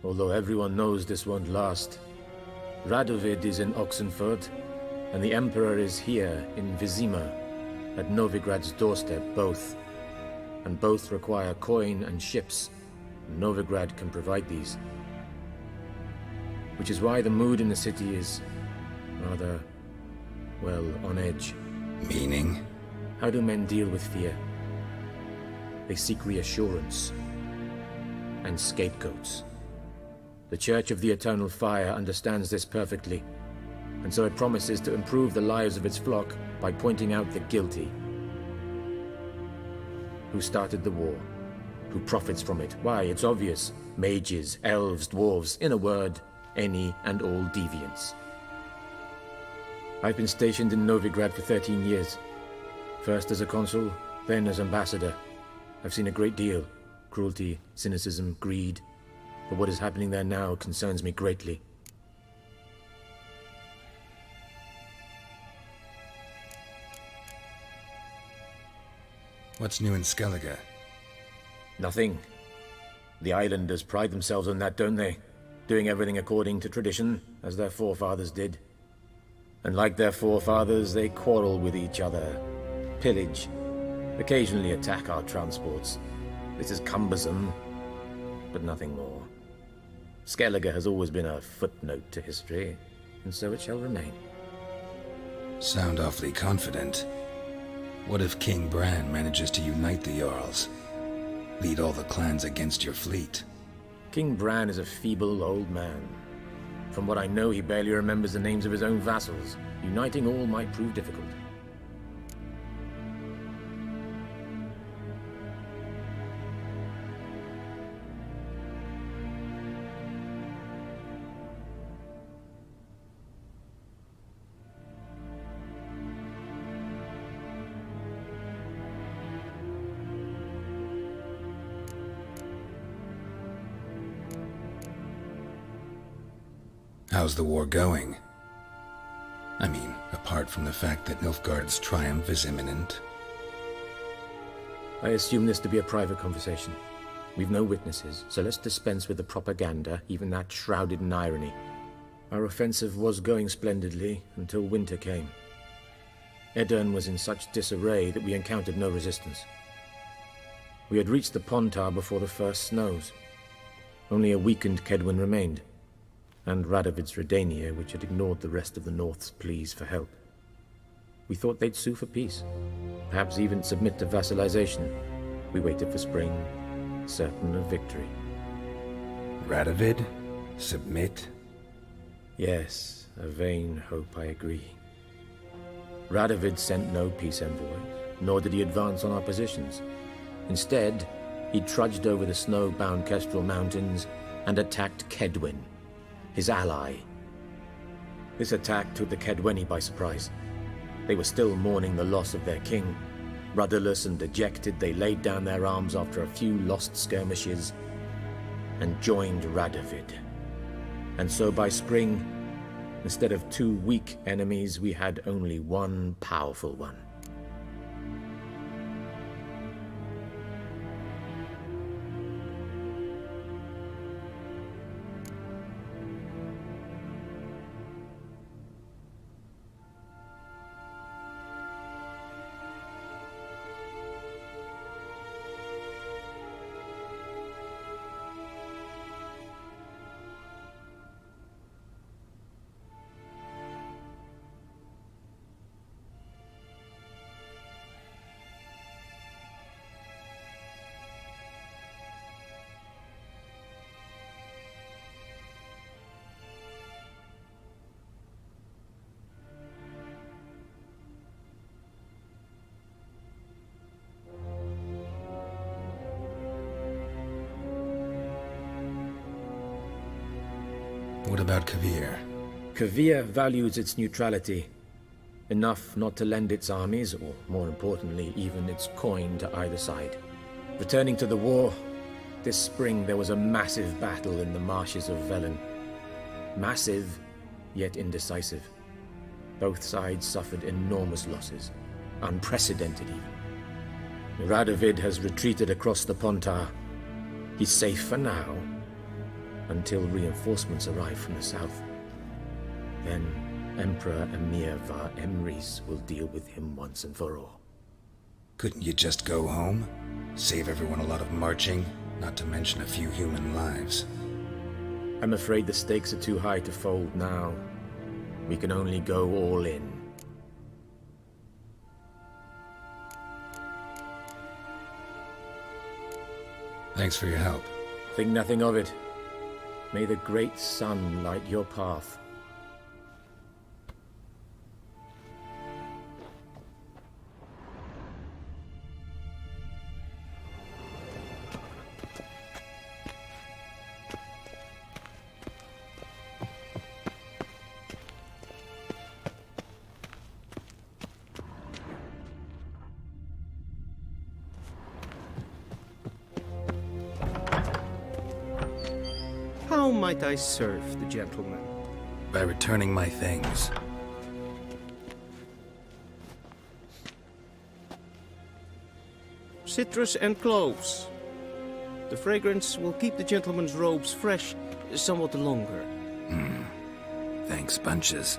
although everyone knows this won't last. Radovid is in Oxenfurt, and the Emperor is here in Vizima, at Novigrad's doorstep, both. And both require coin and ships. Novigrad can provide these. Which is why the mood in the city is rather, well, on edge. Meaning? How do men deal with fear? They seek reassurance and scapegoats. The Church of the Eternal Fire understands this perfectly, and so it promises to improve the lives of its flock by pointing out the guilty. Who started the war? Who profits from it? Why, it's obvious. Mages, elves, dwarves, in a word, any and all deviants. I've been stationed in Novigrad for 13 years. First as a consul, then as ambassador. I've seen a great deal. Cruelty, cynicism, greed. But what is happening there now concerns me greatly. What's new in Skellige? Nothing. The islanders pride themselves on that, don't they? Doing everything according to tradition, as their forefathers did. And like their forefathers, they quarrel with each other, pillage, occasionally attack our transports. This is cumbersome, but nothing more. Skellige has always been a footnote to history, and so it shall remain. Sound awfully confident. What if King Bran manages to unite the Jarls? Lead all the clans against your fleet? King Bran is a feeble old man. From what I know, he barely remembers the names of his own vassals. Uniting all might prove difficult. How's the war going? I mean, apart from the fact that Nilfgaard's triumph is imminent. I assume this to be a private conversation. We've no witnesses, so let's dispense with the propaganda, even that shrouded in irony. Our offensive was going splendidly until winter came. Edirn was in such disarray that we encountered no resistance. We had reached the Pontar before the first snows. Only a weakened Kedwin remained, and Radovid's Redania, which had ignored the rest of the North's pleas for help. We thought they'd sue for peace, perhaps even submit to vassalization. We waited for spring, certain of victory. Radovid? Submit? Yes, a vain hope, I agree. Radovid sent no peace envoys, nor did he advance on our positions. Instead, he trudged over the snow-bound Kestrel Mountains and attacked Kedwen, his ally. This attack took the Kedweni by surprise. They were still mourning the loss of their king. Rudderless and dejected, they laid down their arms after a few lost skirmishes and joined Radovid. And so by spring, instead of 2 weak enemies, we had only one powerful one. What about Kavir? Kavir values its neutrality, enough not to lend its armies, or more importantly, even its coin to either side. Returning to the war, this spring there was a massive battle in the marshes of Velen. Massive, yet indecisive. Both sides suffered enormous losses, unprecedented even. Radovid has retreated across the Pontar. He's safe for now, until reinforcements arrive from the south. Then Emperor Emir var Emrys will deal with him once and for all. Couldn't you just go home? Save everyone a lot of marching, not to mention a few human lives. I'm afraid the stakes are too high to fold now. We can only go all in. Thanks for your help. Think nothing of it. May the great sun light your path. How might I serve the gentleman? By returning my things. Citrus and cloves. The fragrance will keep the gentleman's robes fresh somewhat longer. Thanks, bunches.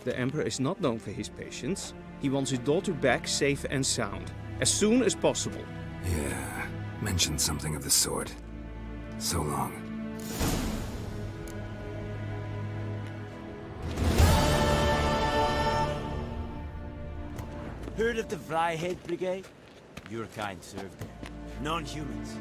The Emperor is not known for his patience. He wants his daughter back safe and sound, as soon as possible. Yeah, mentioned something of the sort. So long. Heard of the Vryhead Brigade? Your kind served there. Non-humans.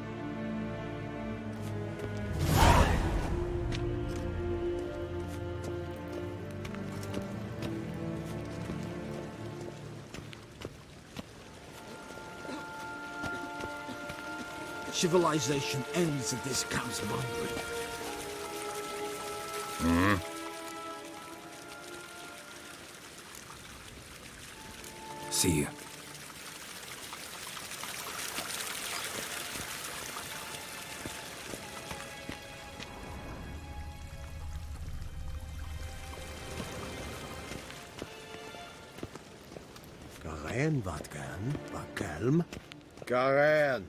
Civilization ends at this council boundary. See you. Garen wat gern, wat kelm. Garen.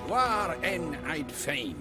Waar en uit fijn.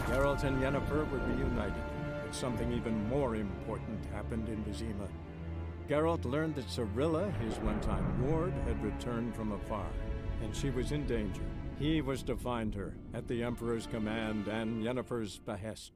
Geralt and Yennefer were reunited, but something even more important happened in Vizima. Geralt learned that Cirilla, his one-time ward, had returned from afar, and she was in danger. He was to find her, at the Emperor's command and Yennefer's behest.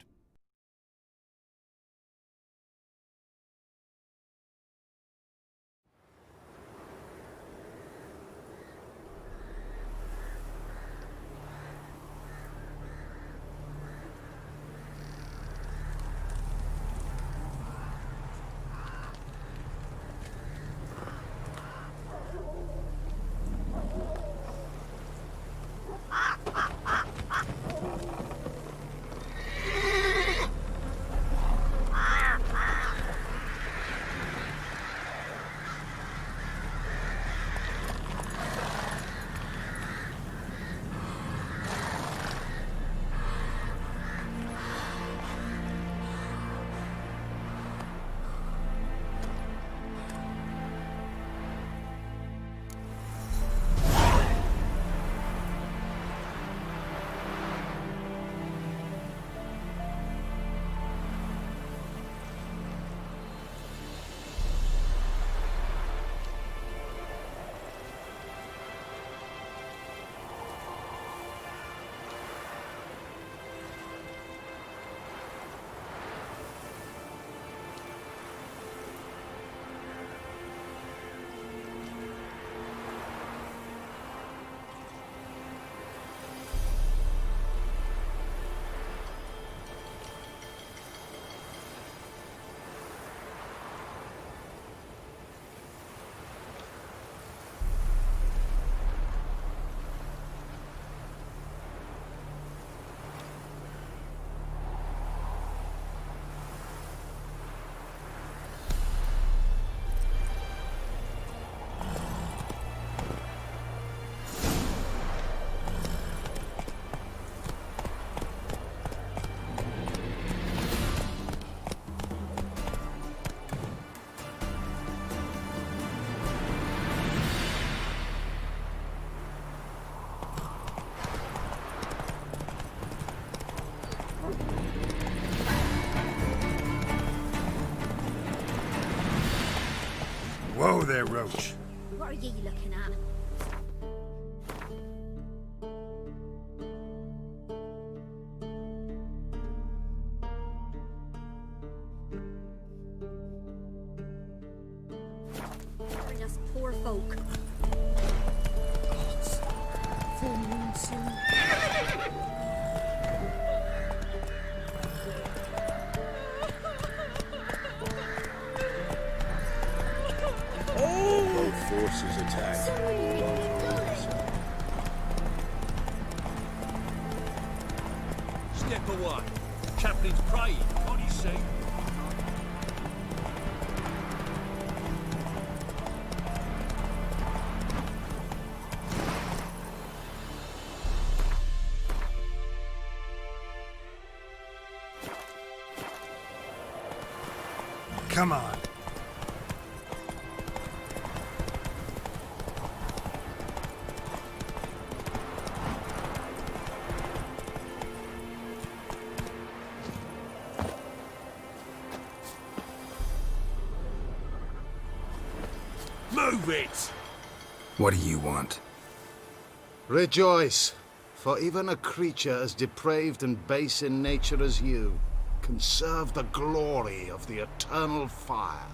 Whoa there, Roach. What are you looking at? Bring us poor folk. Full moon soon. Both forces attack. Step away. Chaplain's praying, can't you see? Come on. Move it! What do you want? Rejoice, for even a creature as depraved and base in nature as you can serve the glory of the eternal fire.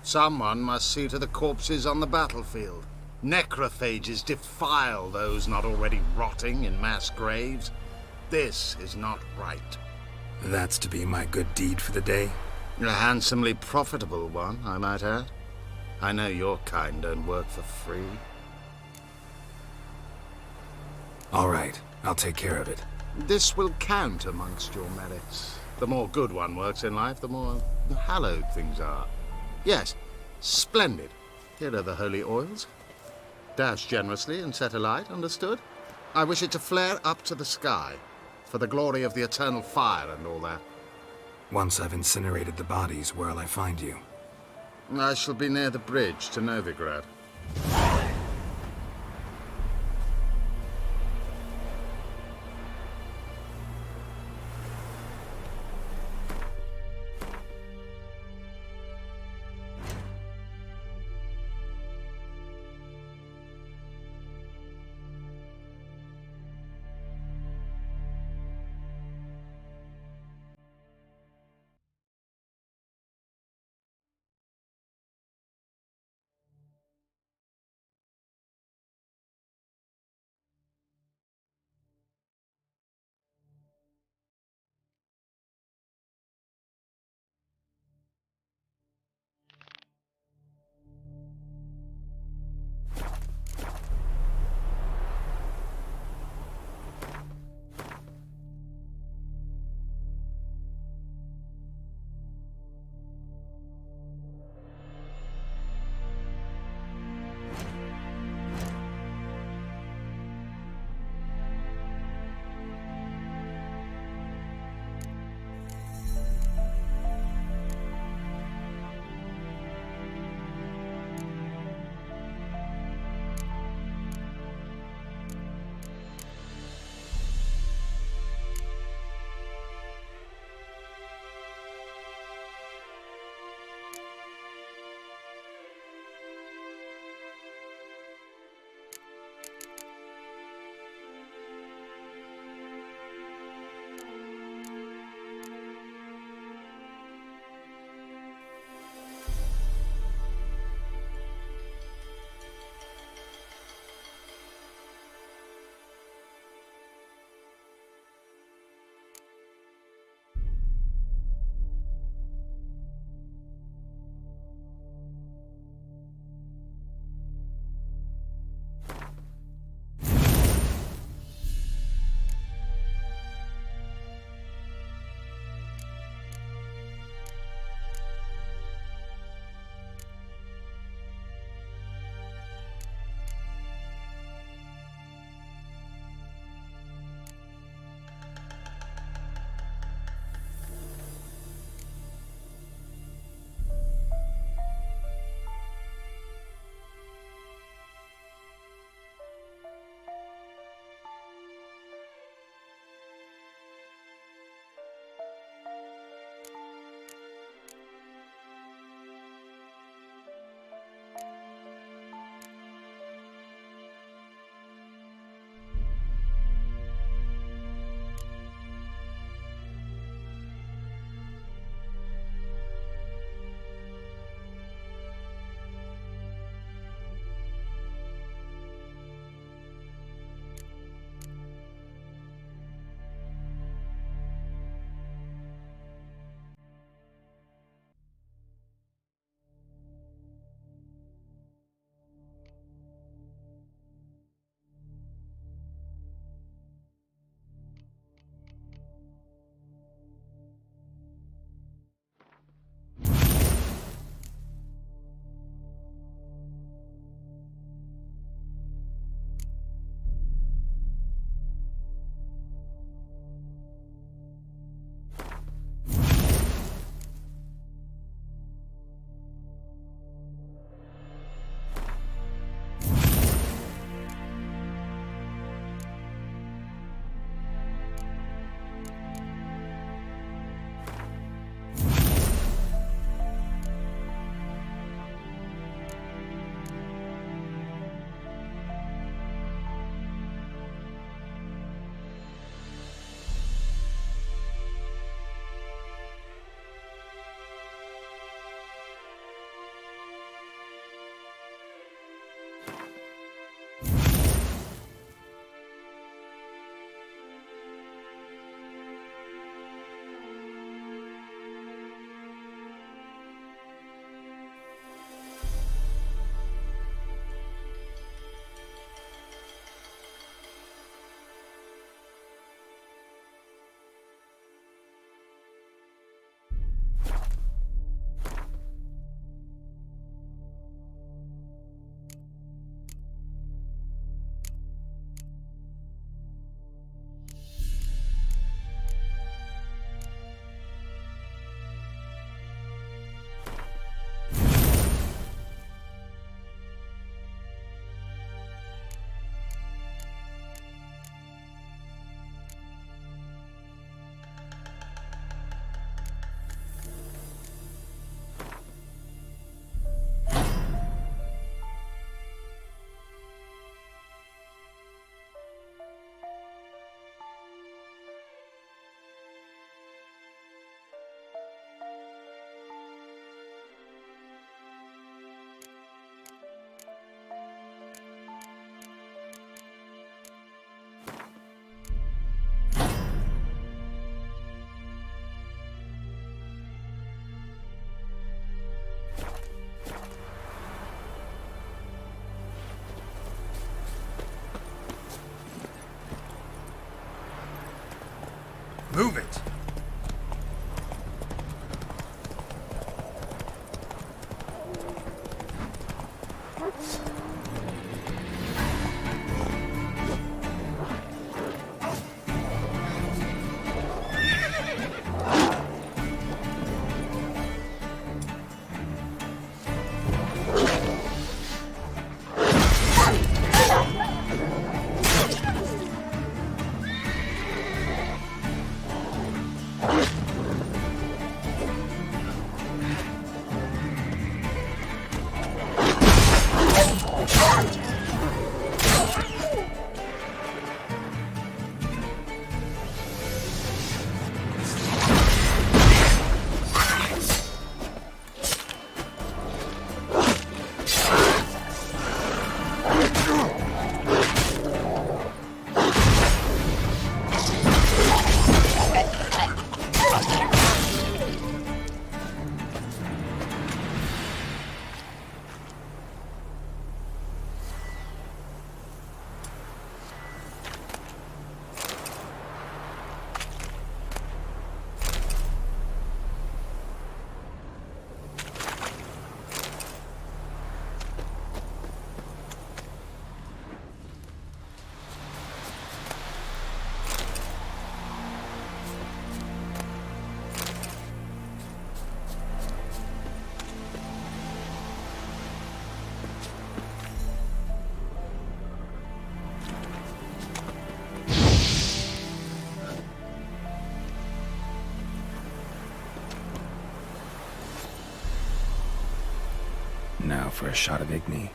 Someone must see to the corpses on the battlefield. Necrophages defile those not already rotting in mass graves. This is not right. That's to be my good deed for the day? A handsomely profitable one, I might add. I know your kind don't work for free. All right, I'll take care of it. This will count amongst your merits. The more good one works in life, the more hallowed things are. Yes, splendid. Here are the holy oils. Dash generously and set alight, understood? I wish it to flare up to the sky, for the glory of the eternal fire and all that. Once I've incinerated the bodies, where'll I find you? I shall be near the bridge to Novigrad. Move it! Now for a shot of Igni.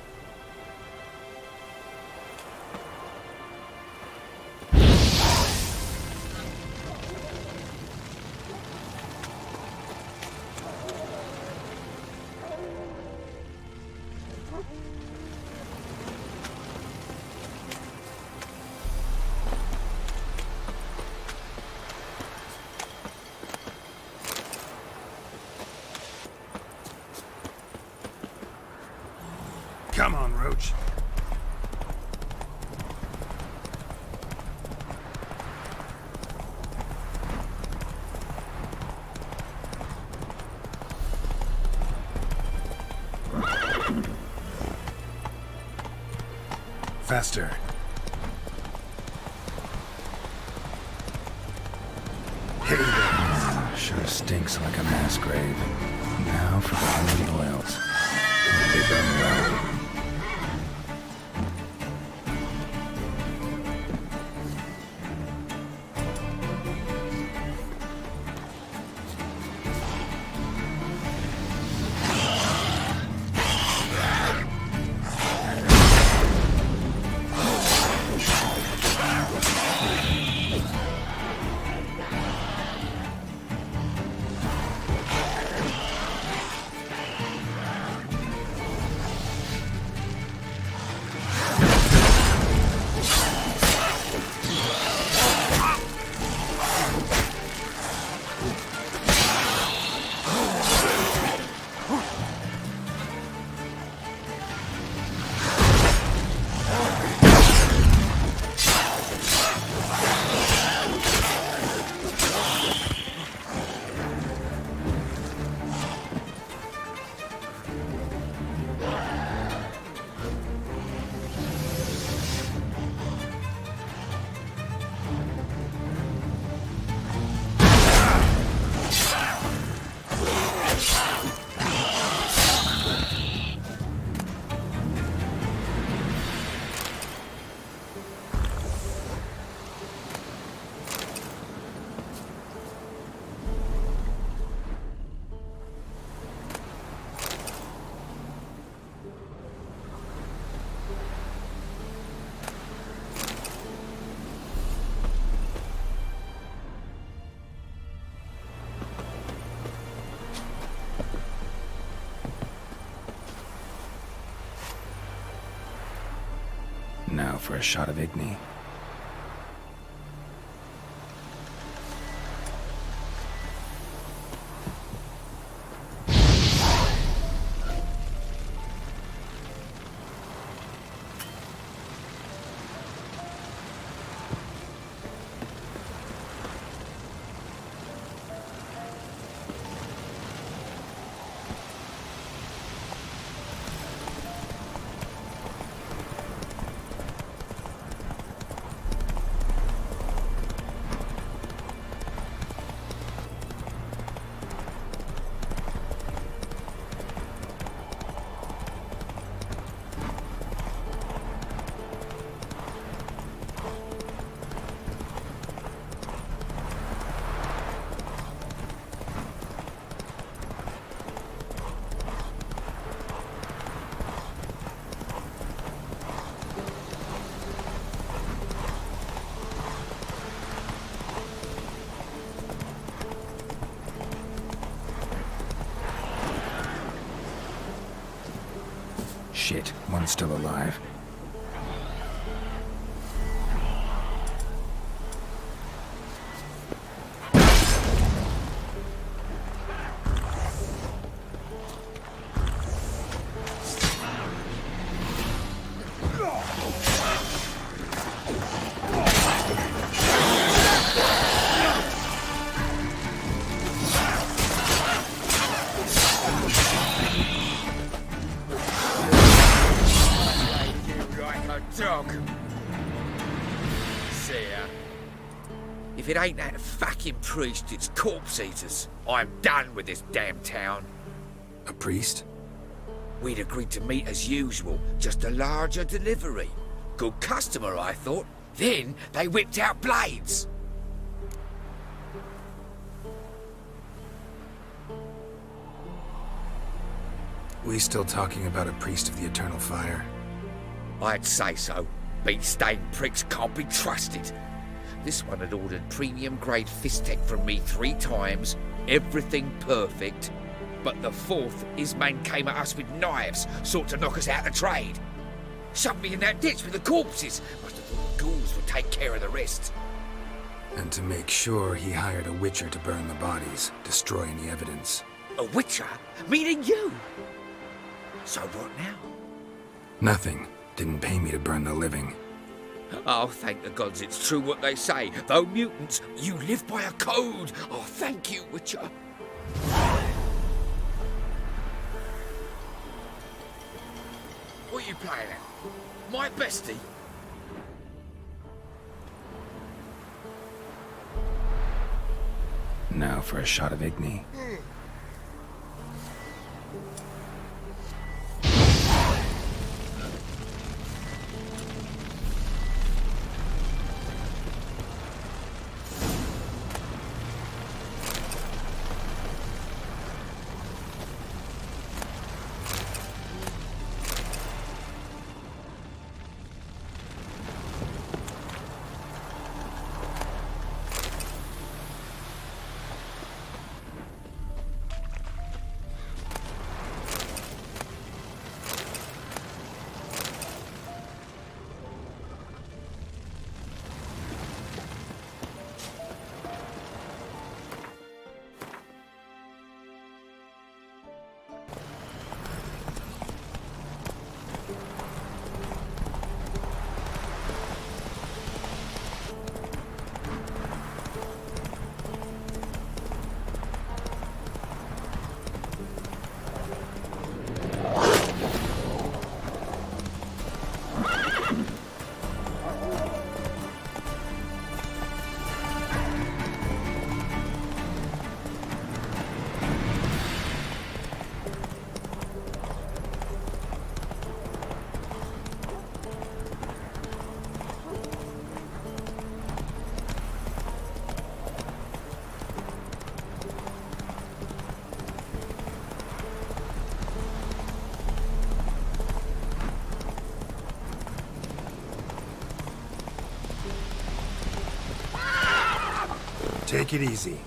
Come on, Roach. Faster. Hey there. Sure stinks like a mass grave. Now for the holy oils. They burn well. Now for a shot of Igni. Shit, one's still alive. If it ain't that fucking priest, it's corpse eaters. I'm done with this damn town. A priest? We'd agreed to meet as usual, just a larger delivery. Good customer, I thought. Then they whipped out blades. We still talking about a priest of the Eternal Fire? I'd say so. Beat-stained pricks can't be trusted. This one had ordered premium-grade fisstech from me 3 times, everything perfect. But the 4th, his man came at us with knives, sought to knock us out of trade. Shoved me in that ditch with the corpses. Must have thought the ghouls would take care of the rest. And to make sure, he hired a witcher to burn the bodies, destroy any evidence. A witcher? Meaning you? So what now? Nothing. Didn't pay me to burn the living. Oh, thank the gods it's true what they say. Though mutants, you live by a code. Oh, thank you, Witcher. What are you playing at? My bestie? Now for a shot of Igni. Take it easy.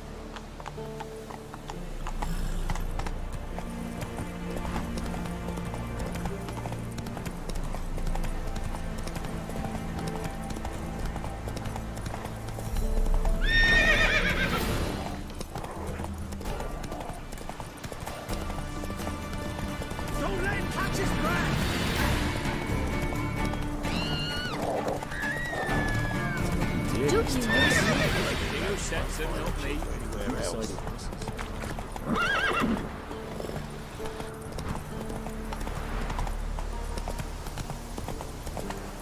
Don't let him touch his back! Not me. Anywhere else.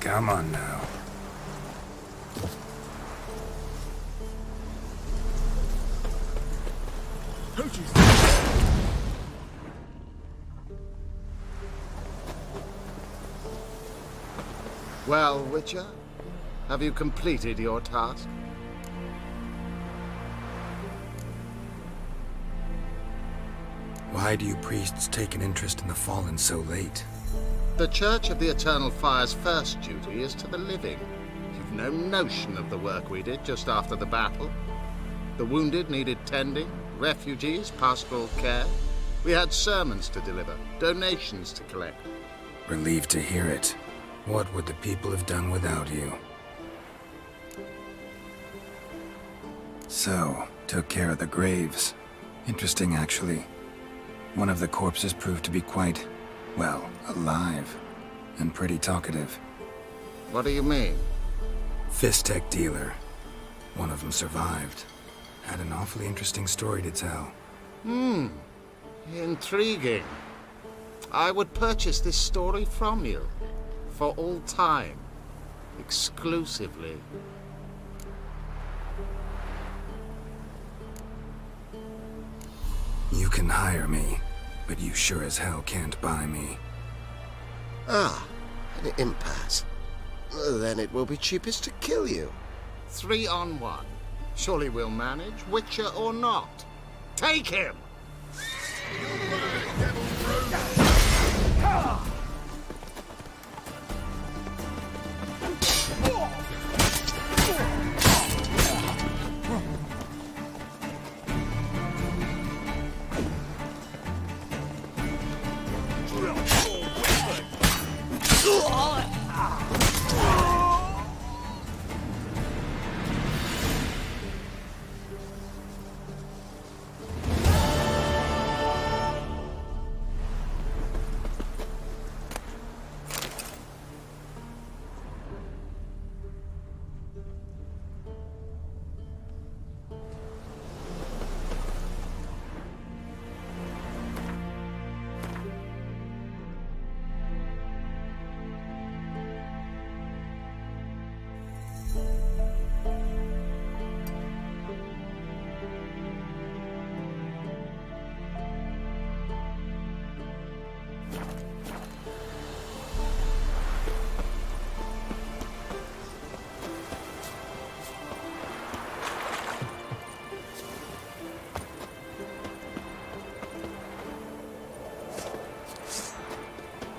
Come on now. Well, Witcher, have you completed your task? Why do you priests take an interest in the fallen so late? The Church of the Eternal Fire's first duty is to the living. You've no notion of the work we did just after the battle. The wounded needed tending, refugees, pastoral care. We had sermons to deliver, donations to collect. Relieved to hear it. What would the people have done without you? So, took care of the graves. Interesting, actually. One of the corpses proved to be quite, well, alive. And pretty talkative. What do you mean? Fist tech dealer. One of them survived. Had an awfully interesting story to tell. Intriguing. I would purchase this story from you. For all time. Exclusively. You can hire me, but you sure as hell can't buy me. Ah, an impasse. Then it will be cheapest to kill you. 3 on 1. Surely we'll manage, Witcher or not. Take him!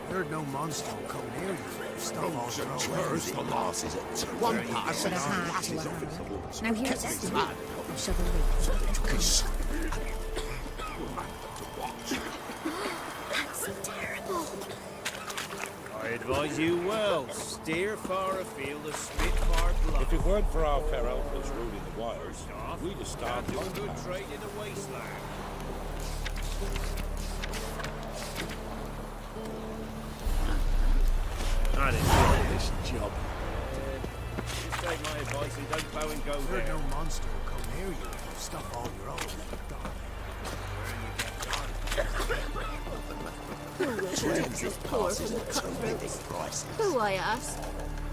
Heard no monster will come near you. Stuff all your own. Churs, the losses at one pass and passes off its woods. Now here's Kept the me mad. shovel So they took us. That's terrible. I advise you well. Steer far afield of Spitfire blood. If it weren't for our fair uncles ruling the wilds, we'd have starved Can't on do good trade in the wasteland. I didn't do this job. Just take my advice and don't bow and go Heard there. no monster will come near you. Stuff all your own. Who, I ask?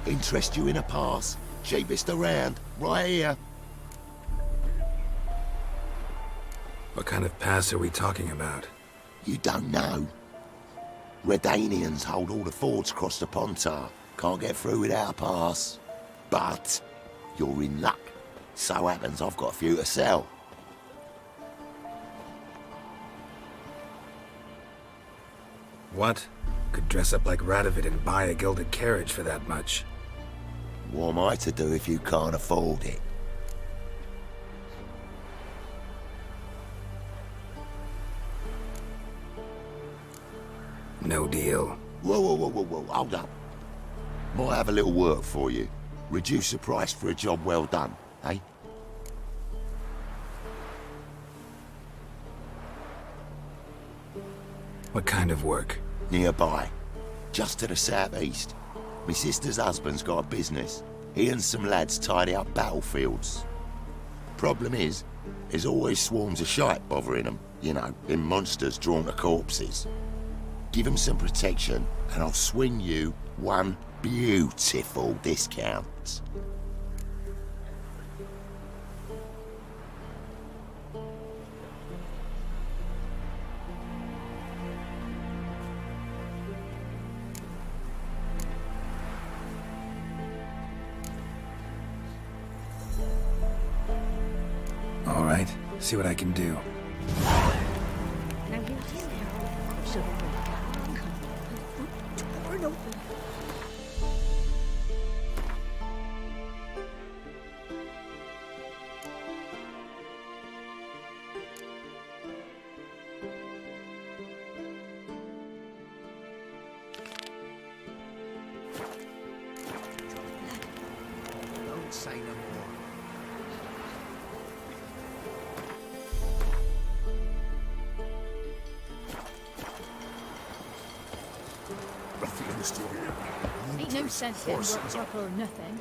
Interest you in a pass? Cheapest around. Right here. What kind of pass are we talking about? You don't know. Redanians hold all the fords across the Pontar. Can't get through without a pass. But you're in luck. So happens I've got a few to sell. What? Could dress up like Radovid and buy a gilded carriage for that much. What am I to do if you can't afford it? No deal. Whoa, hold up. Might have a little work for you. Reduce the price for a job well done, eh? What kind of work? Nearby. Just to the southeast. My sister's husband's got a business. He and some lads tidy up battlefields. Problem is, there's always swarms of shite bothering them. You know, them monsters drawn to corpses. Give them some protection, and I'll swing you one beautiful discount. All right, see what I can do. Now here's the shovel. Torn open. No sense getting worked up or nothing.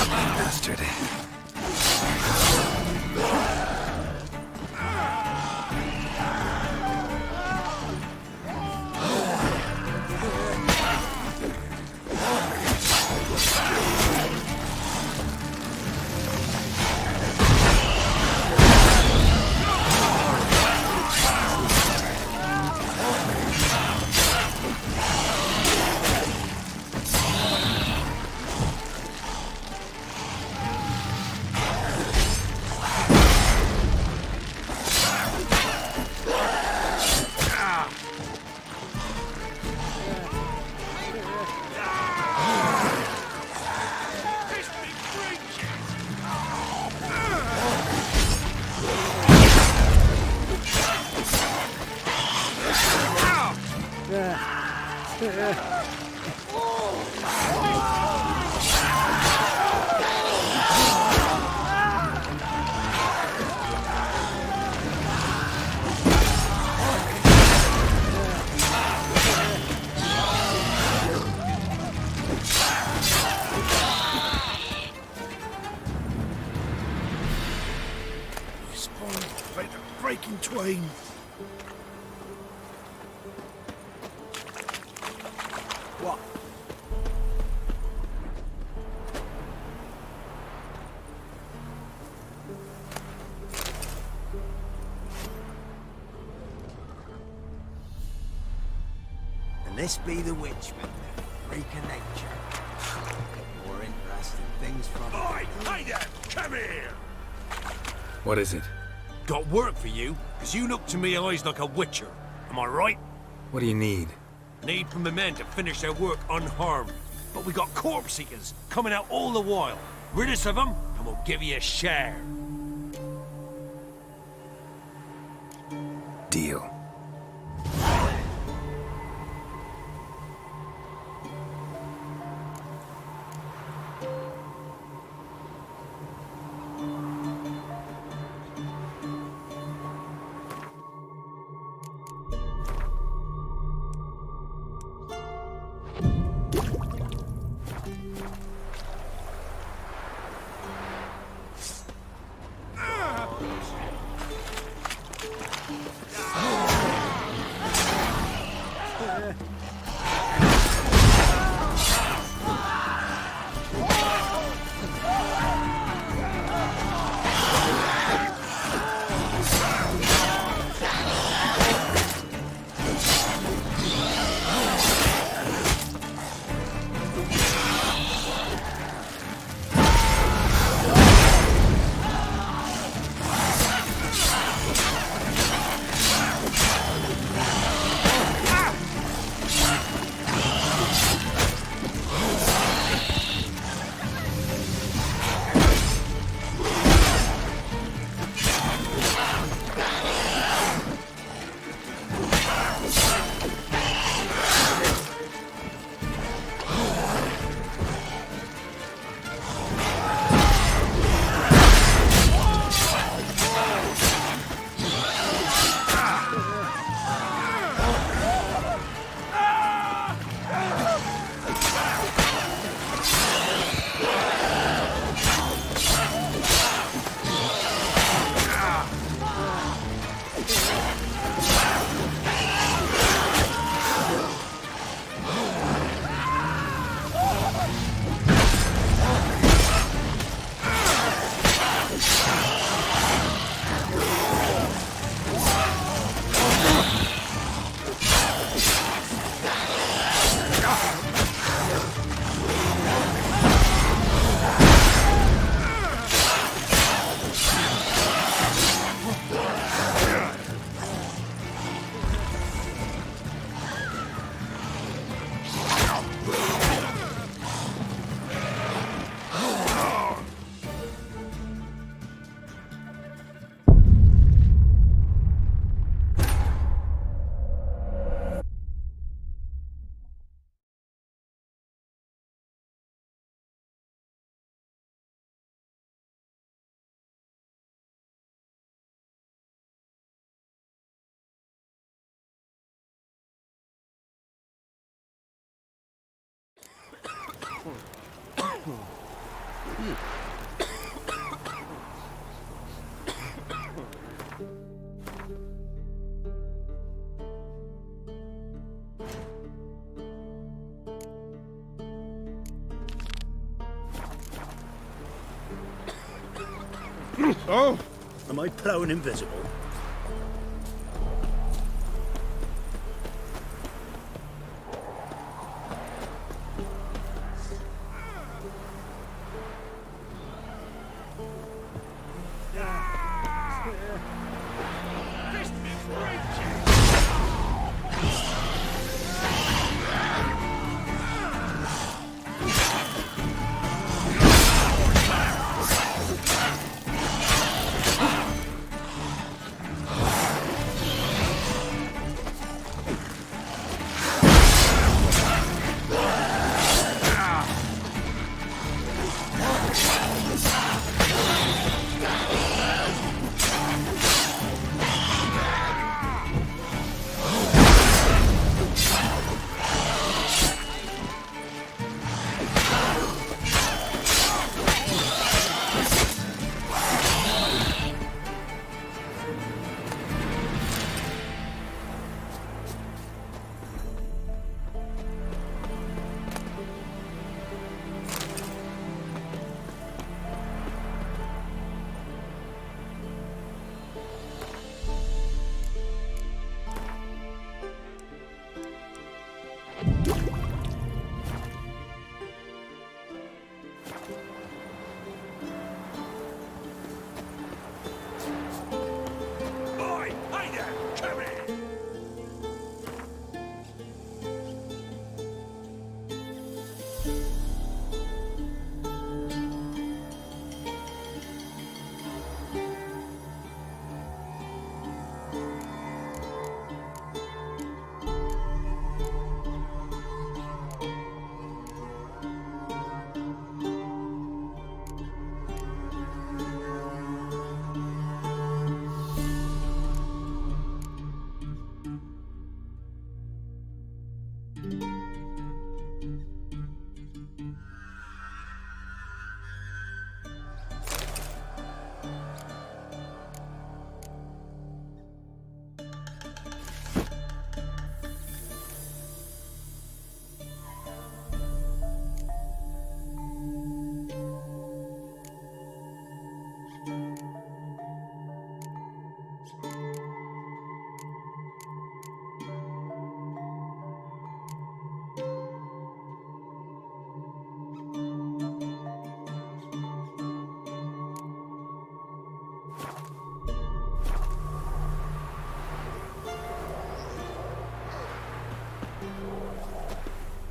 Bastard. Breaking twain. What? And this be the witchman, the freak of nature. More interesting things from... Oi! Hey there! Come here! What is it? Got work for you, because you look to me eyes like a witcher. Am I right? What do you need? Need from the men to finish their work unharmed. But we got corpse eaters coming out all the while. Rid us of them, and we'll give you a share. Deal. Ah! Oh! Am I prone invisible?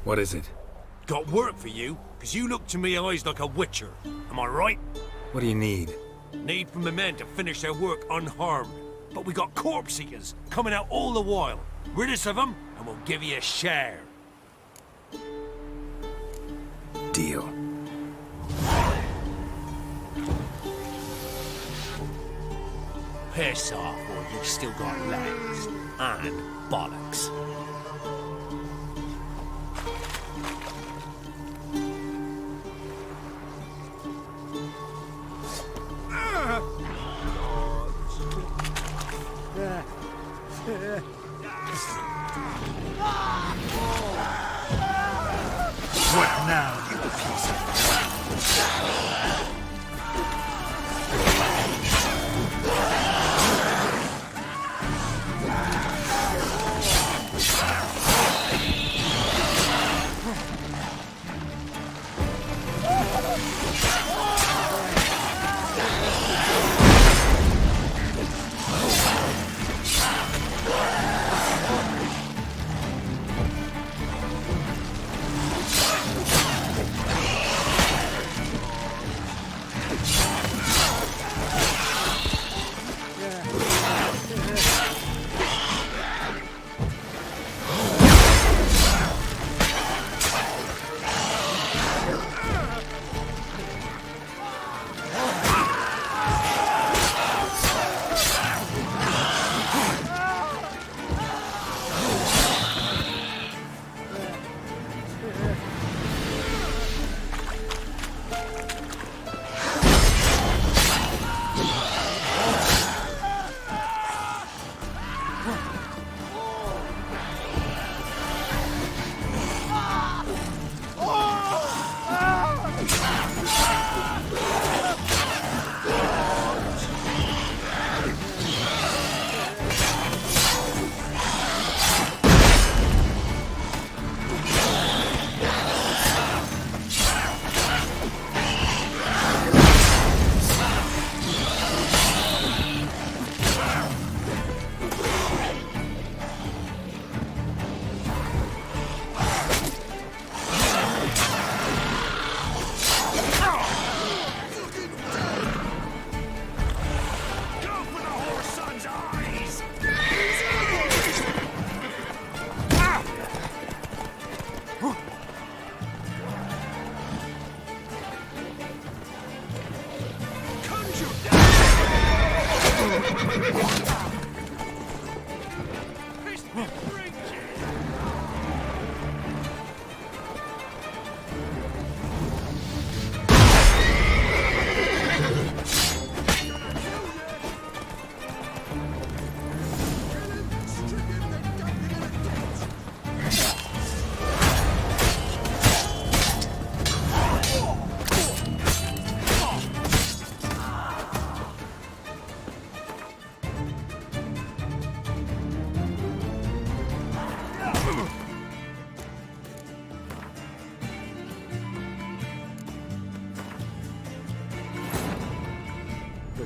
What is it? Got work for you, because you look to me eyes like a witcher. Am I right? What do you need? Need from the men to finish their work unharmed. But we got corpse eaters coming out all the while. Rid us of them, and we'll give you a share. Deal. Piss off, or you've still got legs. And bollocks. What now, you piece of...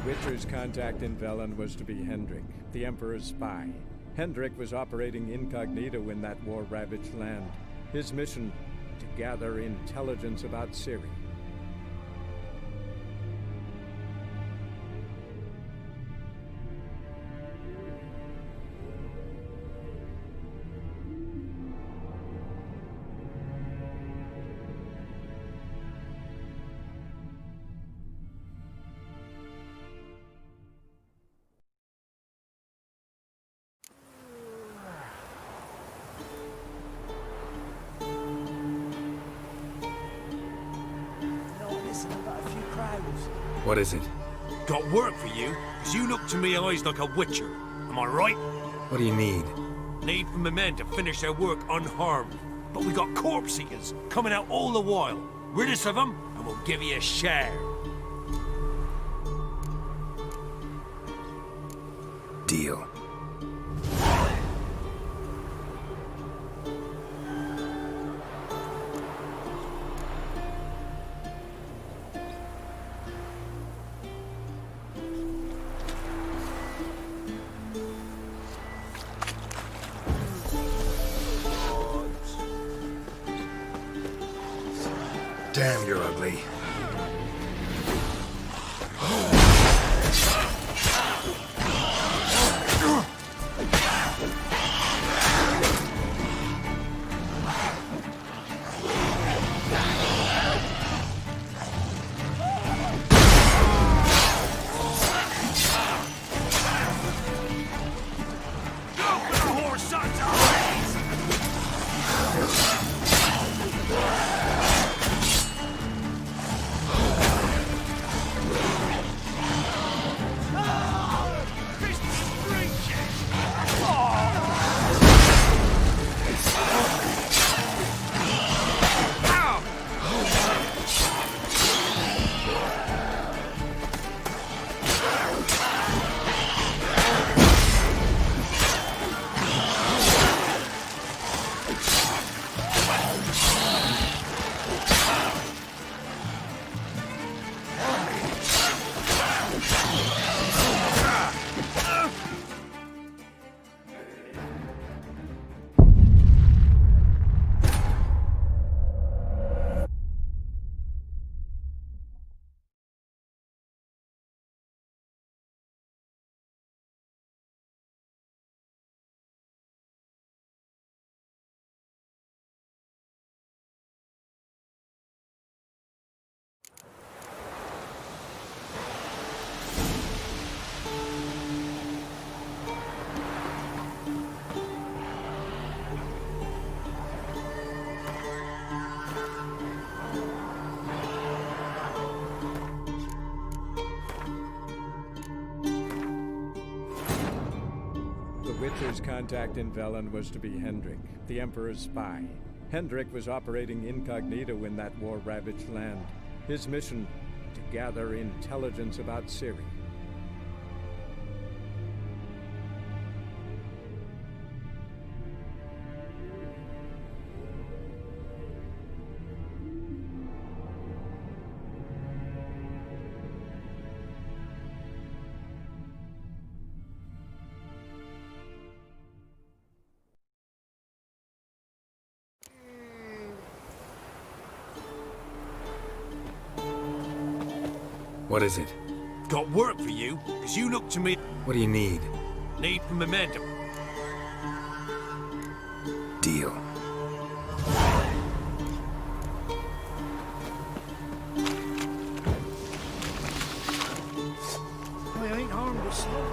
Witcher's contact in Velen was to be Hendrik, the Emperor's spy. Hendrik was operating incognito in that war-ravaged land. His mission, to gather intelligence about Ciri. What is it? Got work for you, because you look to me eyes like a witcher. Am I right? What do you need? Need for my men to finish their work unharmed. But we got corpse seekers coming out all the while. Rid us of them, and we'll give you a share. Deal. Damn, you're ugly. Witcher's contact in Velen was to be Hendrik, the Emperor's spy. Hendrik was operating incognito in that war-ravaged land. His mission, to gather intelligence about Ciri. What is it? Got work for you, because you look to me... What do you need? Need for momentum. Deal. I ain't harmed a soul.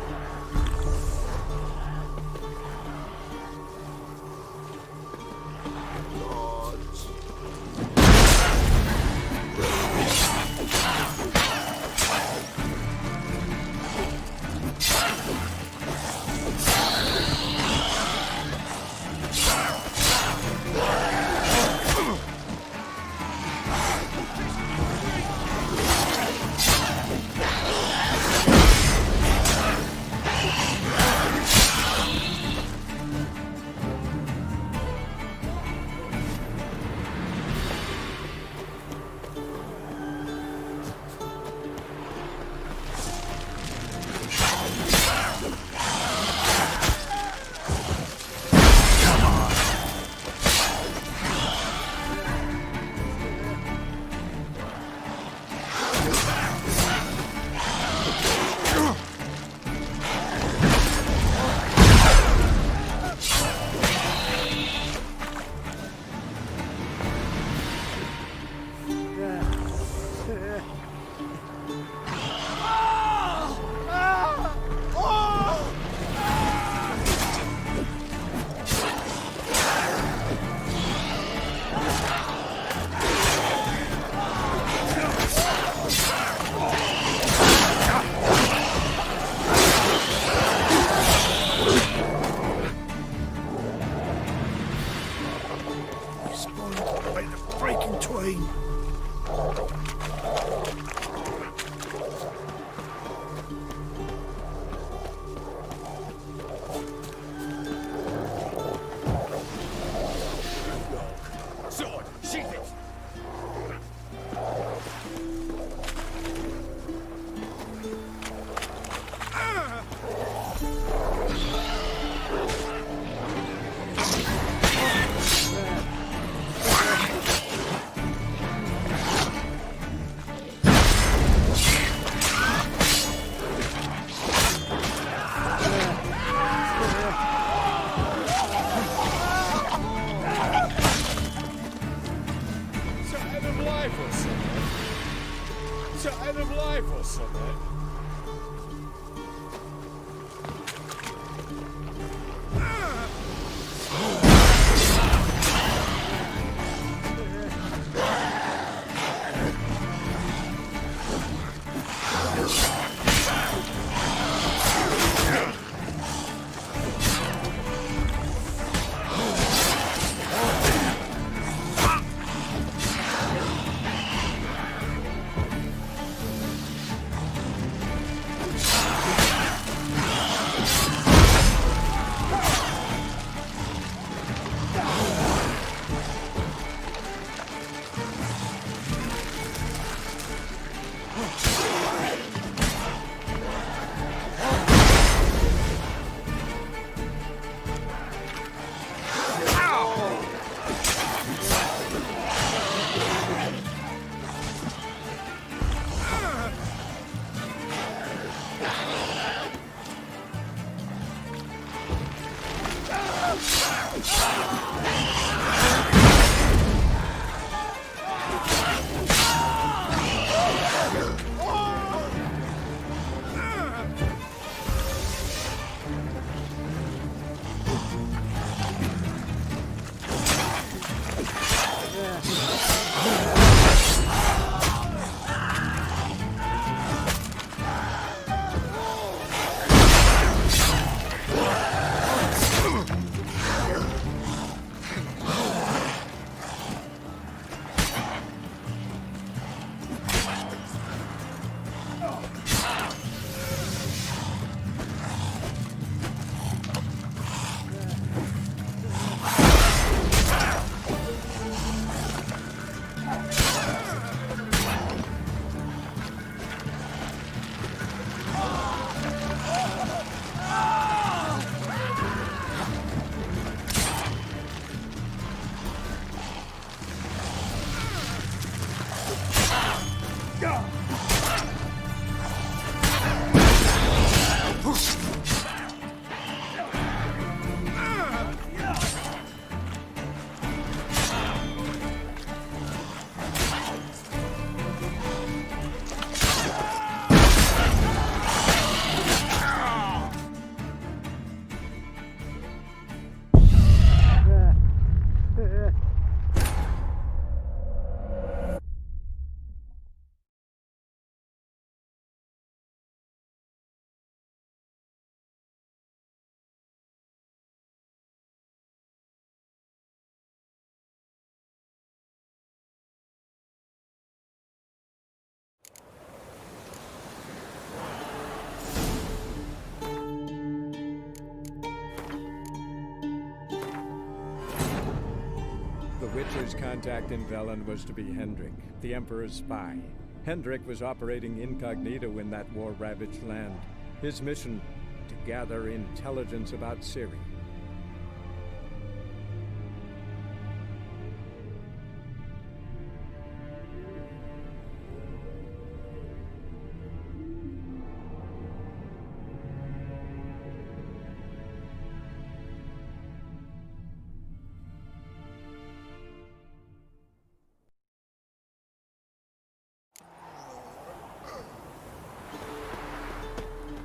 The Witcher's contact in Velen was to be Hendrik, the Emperor's spy. Hendrik was operating incognito in that war-ravaged land. His mission, to gather intelligence about Ciri.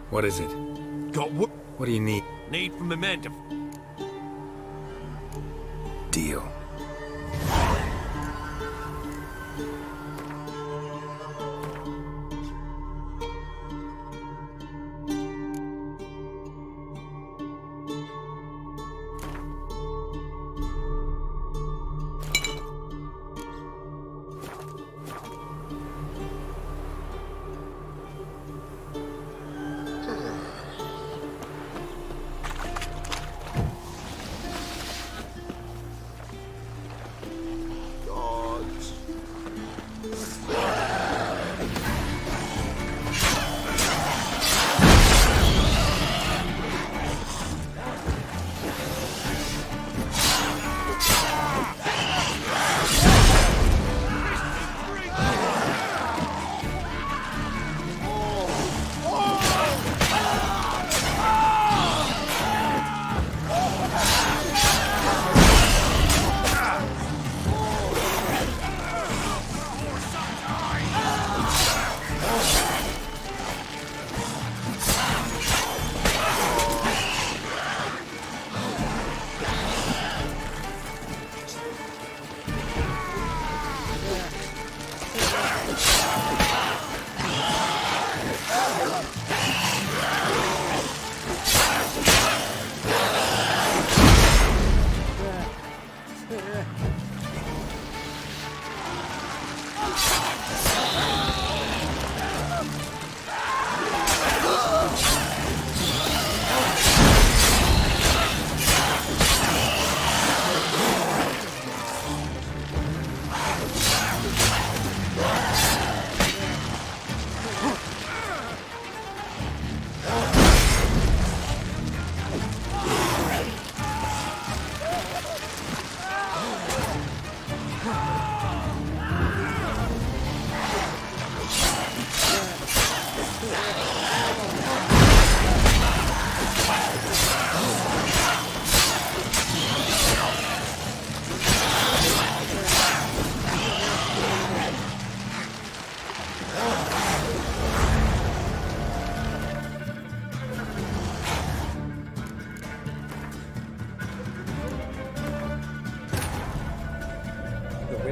What is it? Got what? What do you need? Need from the men to... Deal.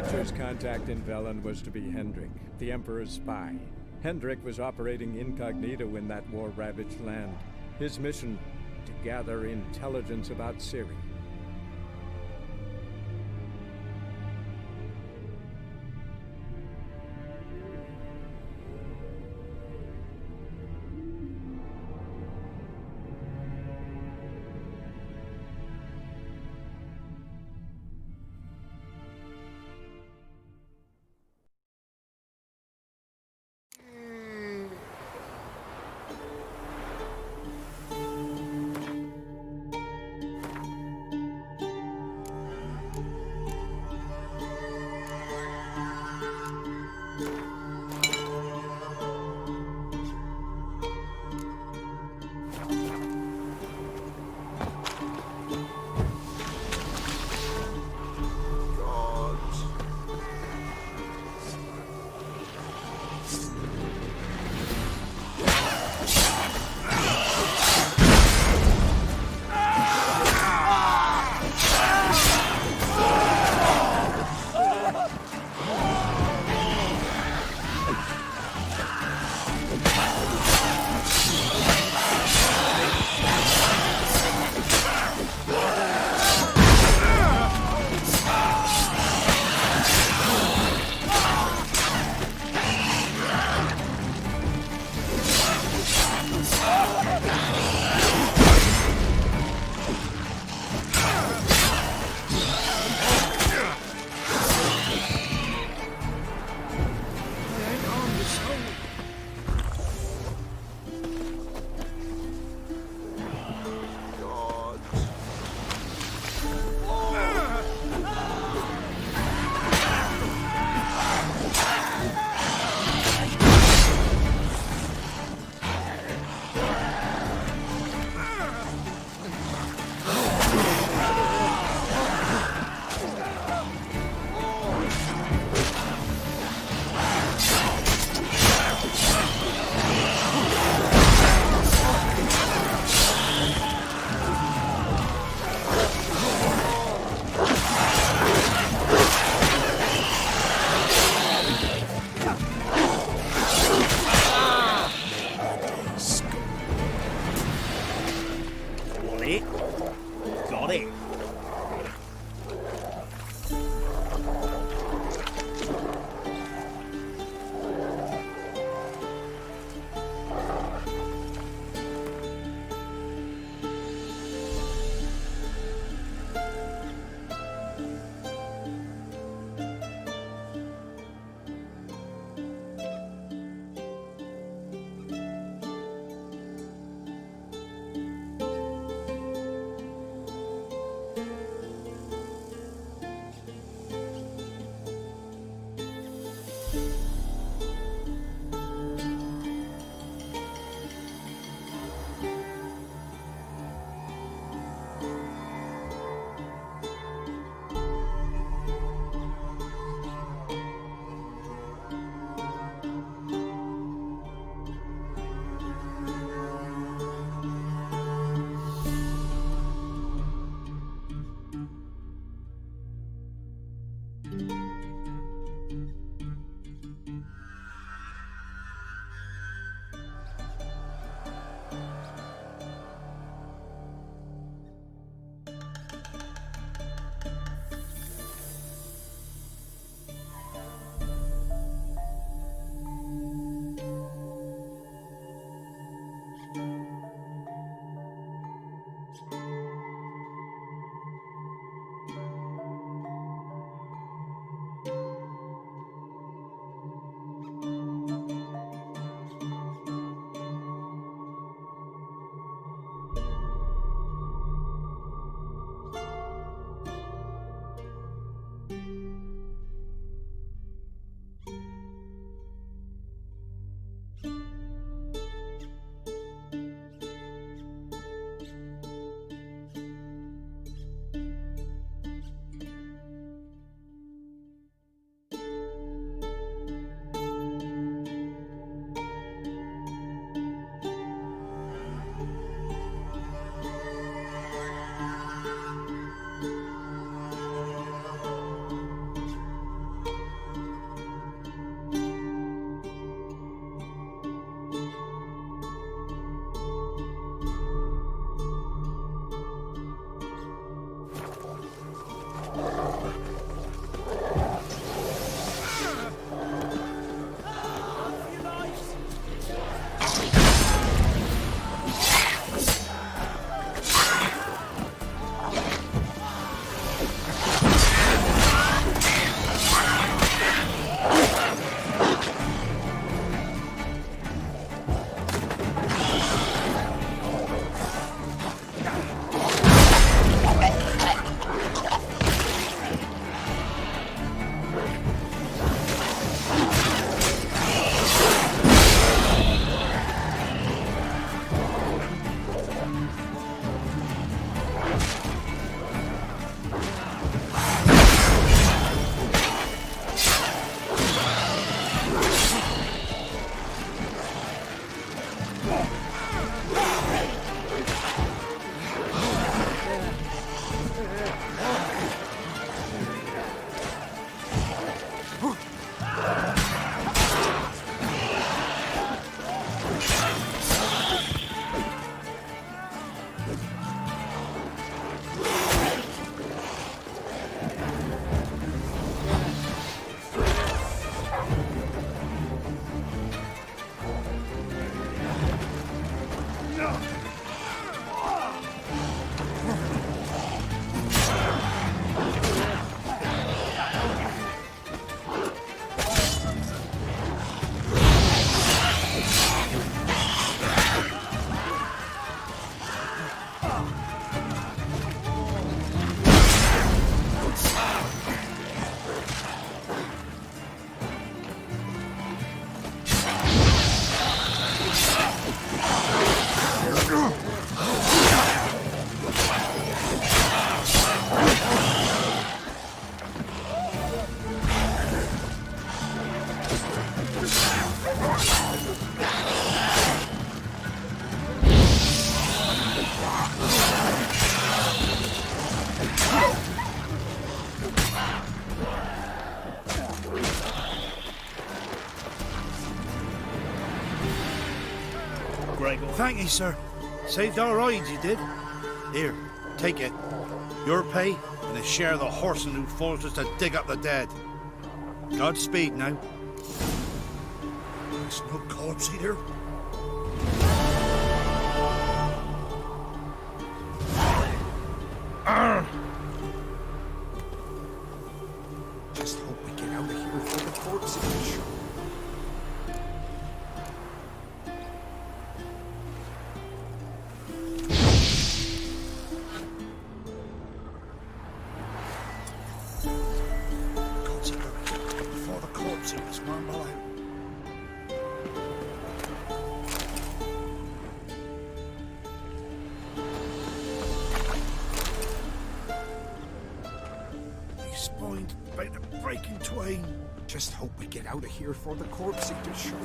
Witcher's contact in Velen was to be Hendrik, the Emperor's spy. Hendrik was operating incognito in that war-ravaged land. His mission, to gather intelligence about Ciri. Thank you, sir. Saved our rides, you did. Here, take it. Your pay and a share of the horseman who falters to dig up the dead. Godspeed now. There's no corpse here. Just hope we get out of here before the corpse is show. Before the corpse eaters mumble out. He's spined by the breaking twain. Just hope we get out of here before the corpse eaters show.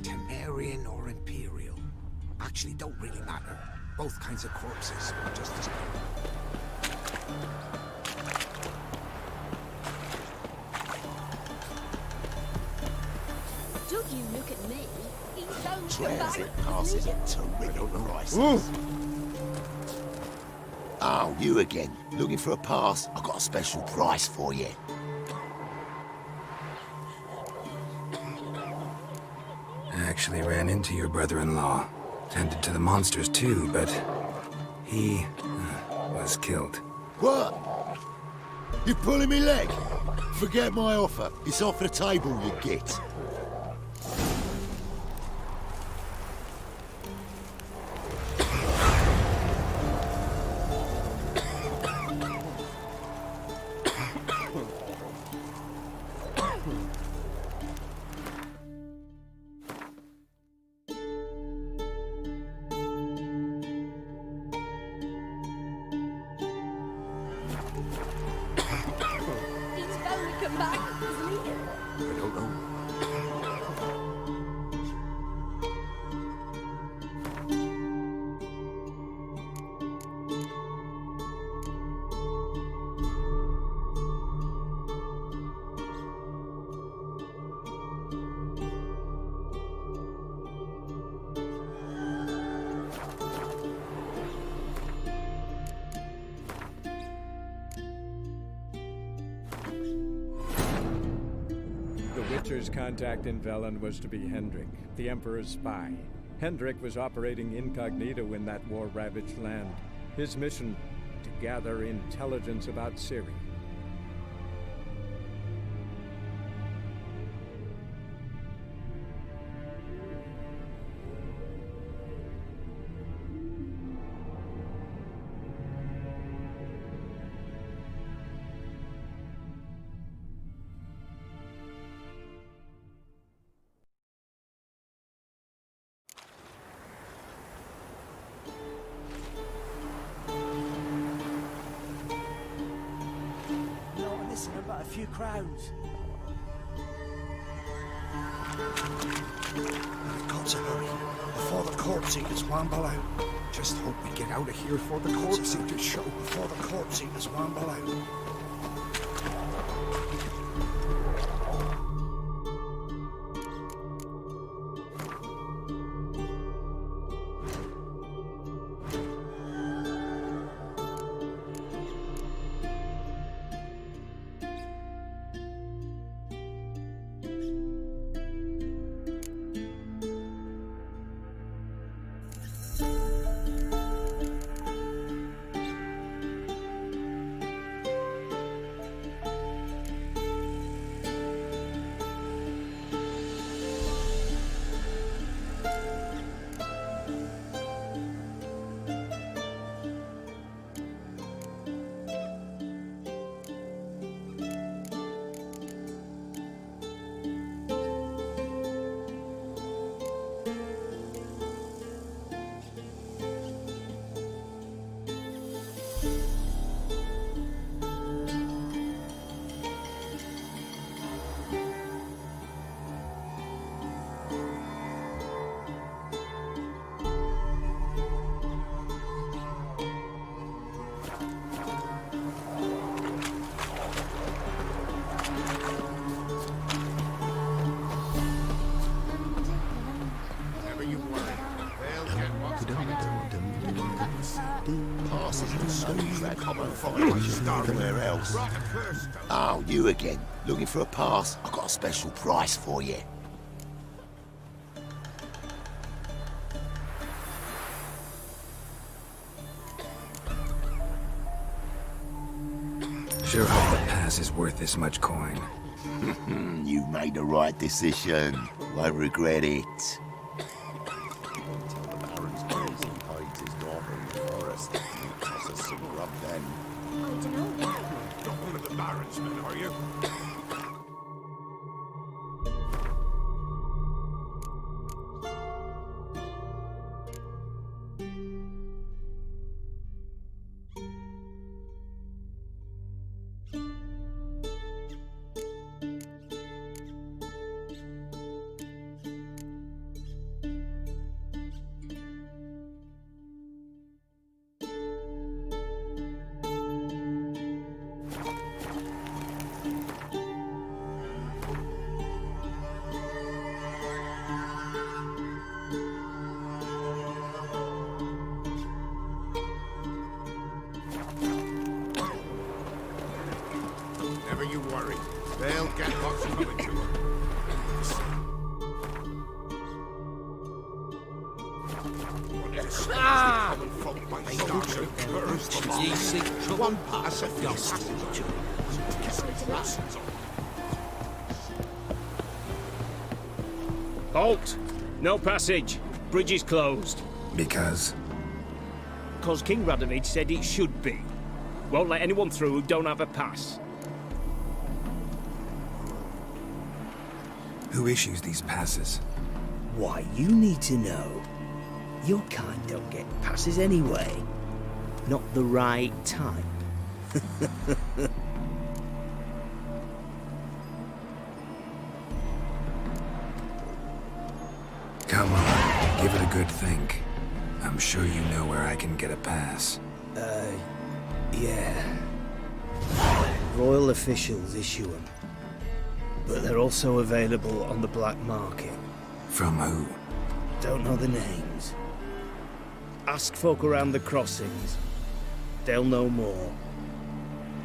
Temerian or Imperial. Actually, don't really matter. Both kinds of corpses are just as good. Do you look at me? He's going to Swears back, it passes isn't it to riddle the rices. Oh, you again. Looking for a pass? I've got a special price for you. I actually ran into your brother-in-law. Tended to the monsters too, but he was killed. What? You pulling me leg? Forget my offer. It's off the table, you git. He's going to come back, isn't he? I don't know. The Witcher's contact in Velen was to be Hendrik, the Emperor's spy. Hendrik was operating incognito in that war-ravaged land. His mission, to gather intelligence about Ciri. Not missing about a few crowds. I've got to hurry before the corpse eaters wamble out. Just hope we get out of here before the corpse eaters show. Before the corpse eaters wamble out. Where else? Oh, you again. Looking for a pass? I've got a special price for you. Sure hope the pass is worth this much coin. You made the right decision. Won't regret it. Not one of the Baron's men, are you? Never you worry. They'll get what's coming to them. Ah! Ye seek trouble? One pass of Halt! No passage. Bridge is closed. Because? Because King Radovid said it should be. Won't let anyone through who don't have a pass. Who issues these passes? Why, you need to know. Your kind don't get passes anyway. Not the right time. Come on, give it a good think. I'm sure you know where I can get a pass. Yeah. Royal officials issue them. But they're also available on the black market. From who? Don't know the names. Ask folk around the crossings. They'll know more.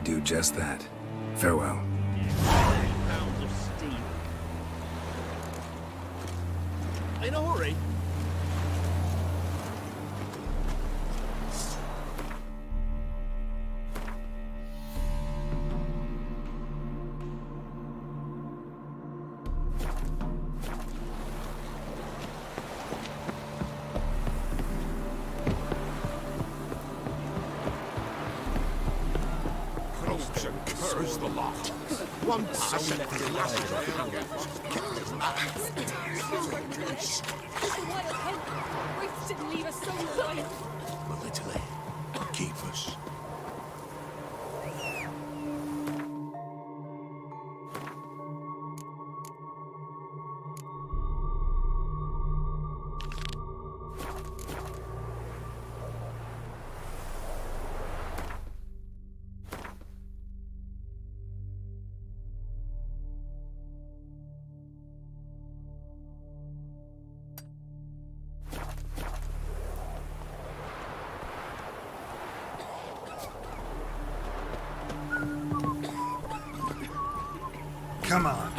Do just that. Farewell. Pounds of steel. In a hurry? Curse the lot. One pass and the last Wraiths didn't leave us so alive. Military. Keep us. Come on.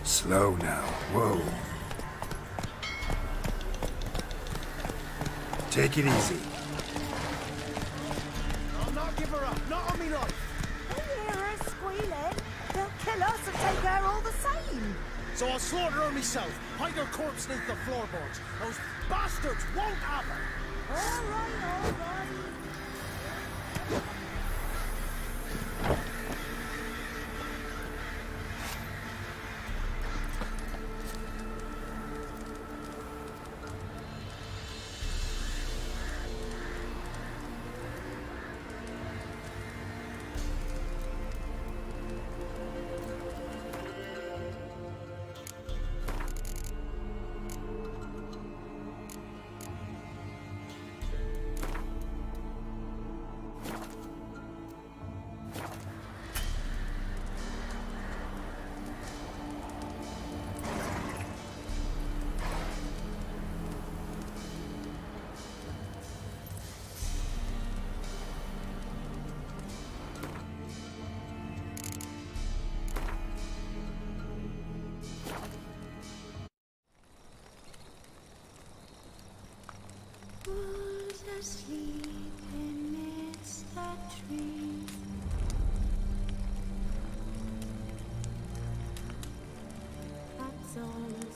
Slow now. Whoa. Take it easy. I'll not give her up. Not on me life. kill us and take her all the same. So I'll slaughter her myself, hide her corpse beneath the floorboards. Those bastards won't have her! All right, all right. Who's asleep amidst the trees? That's all.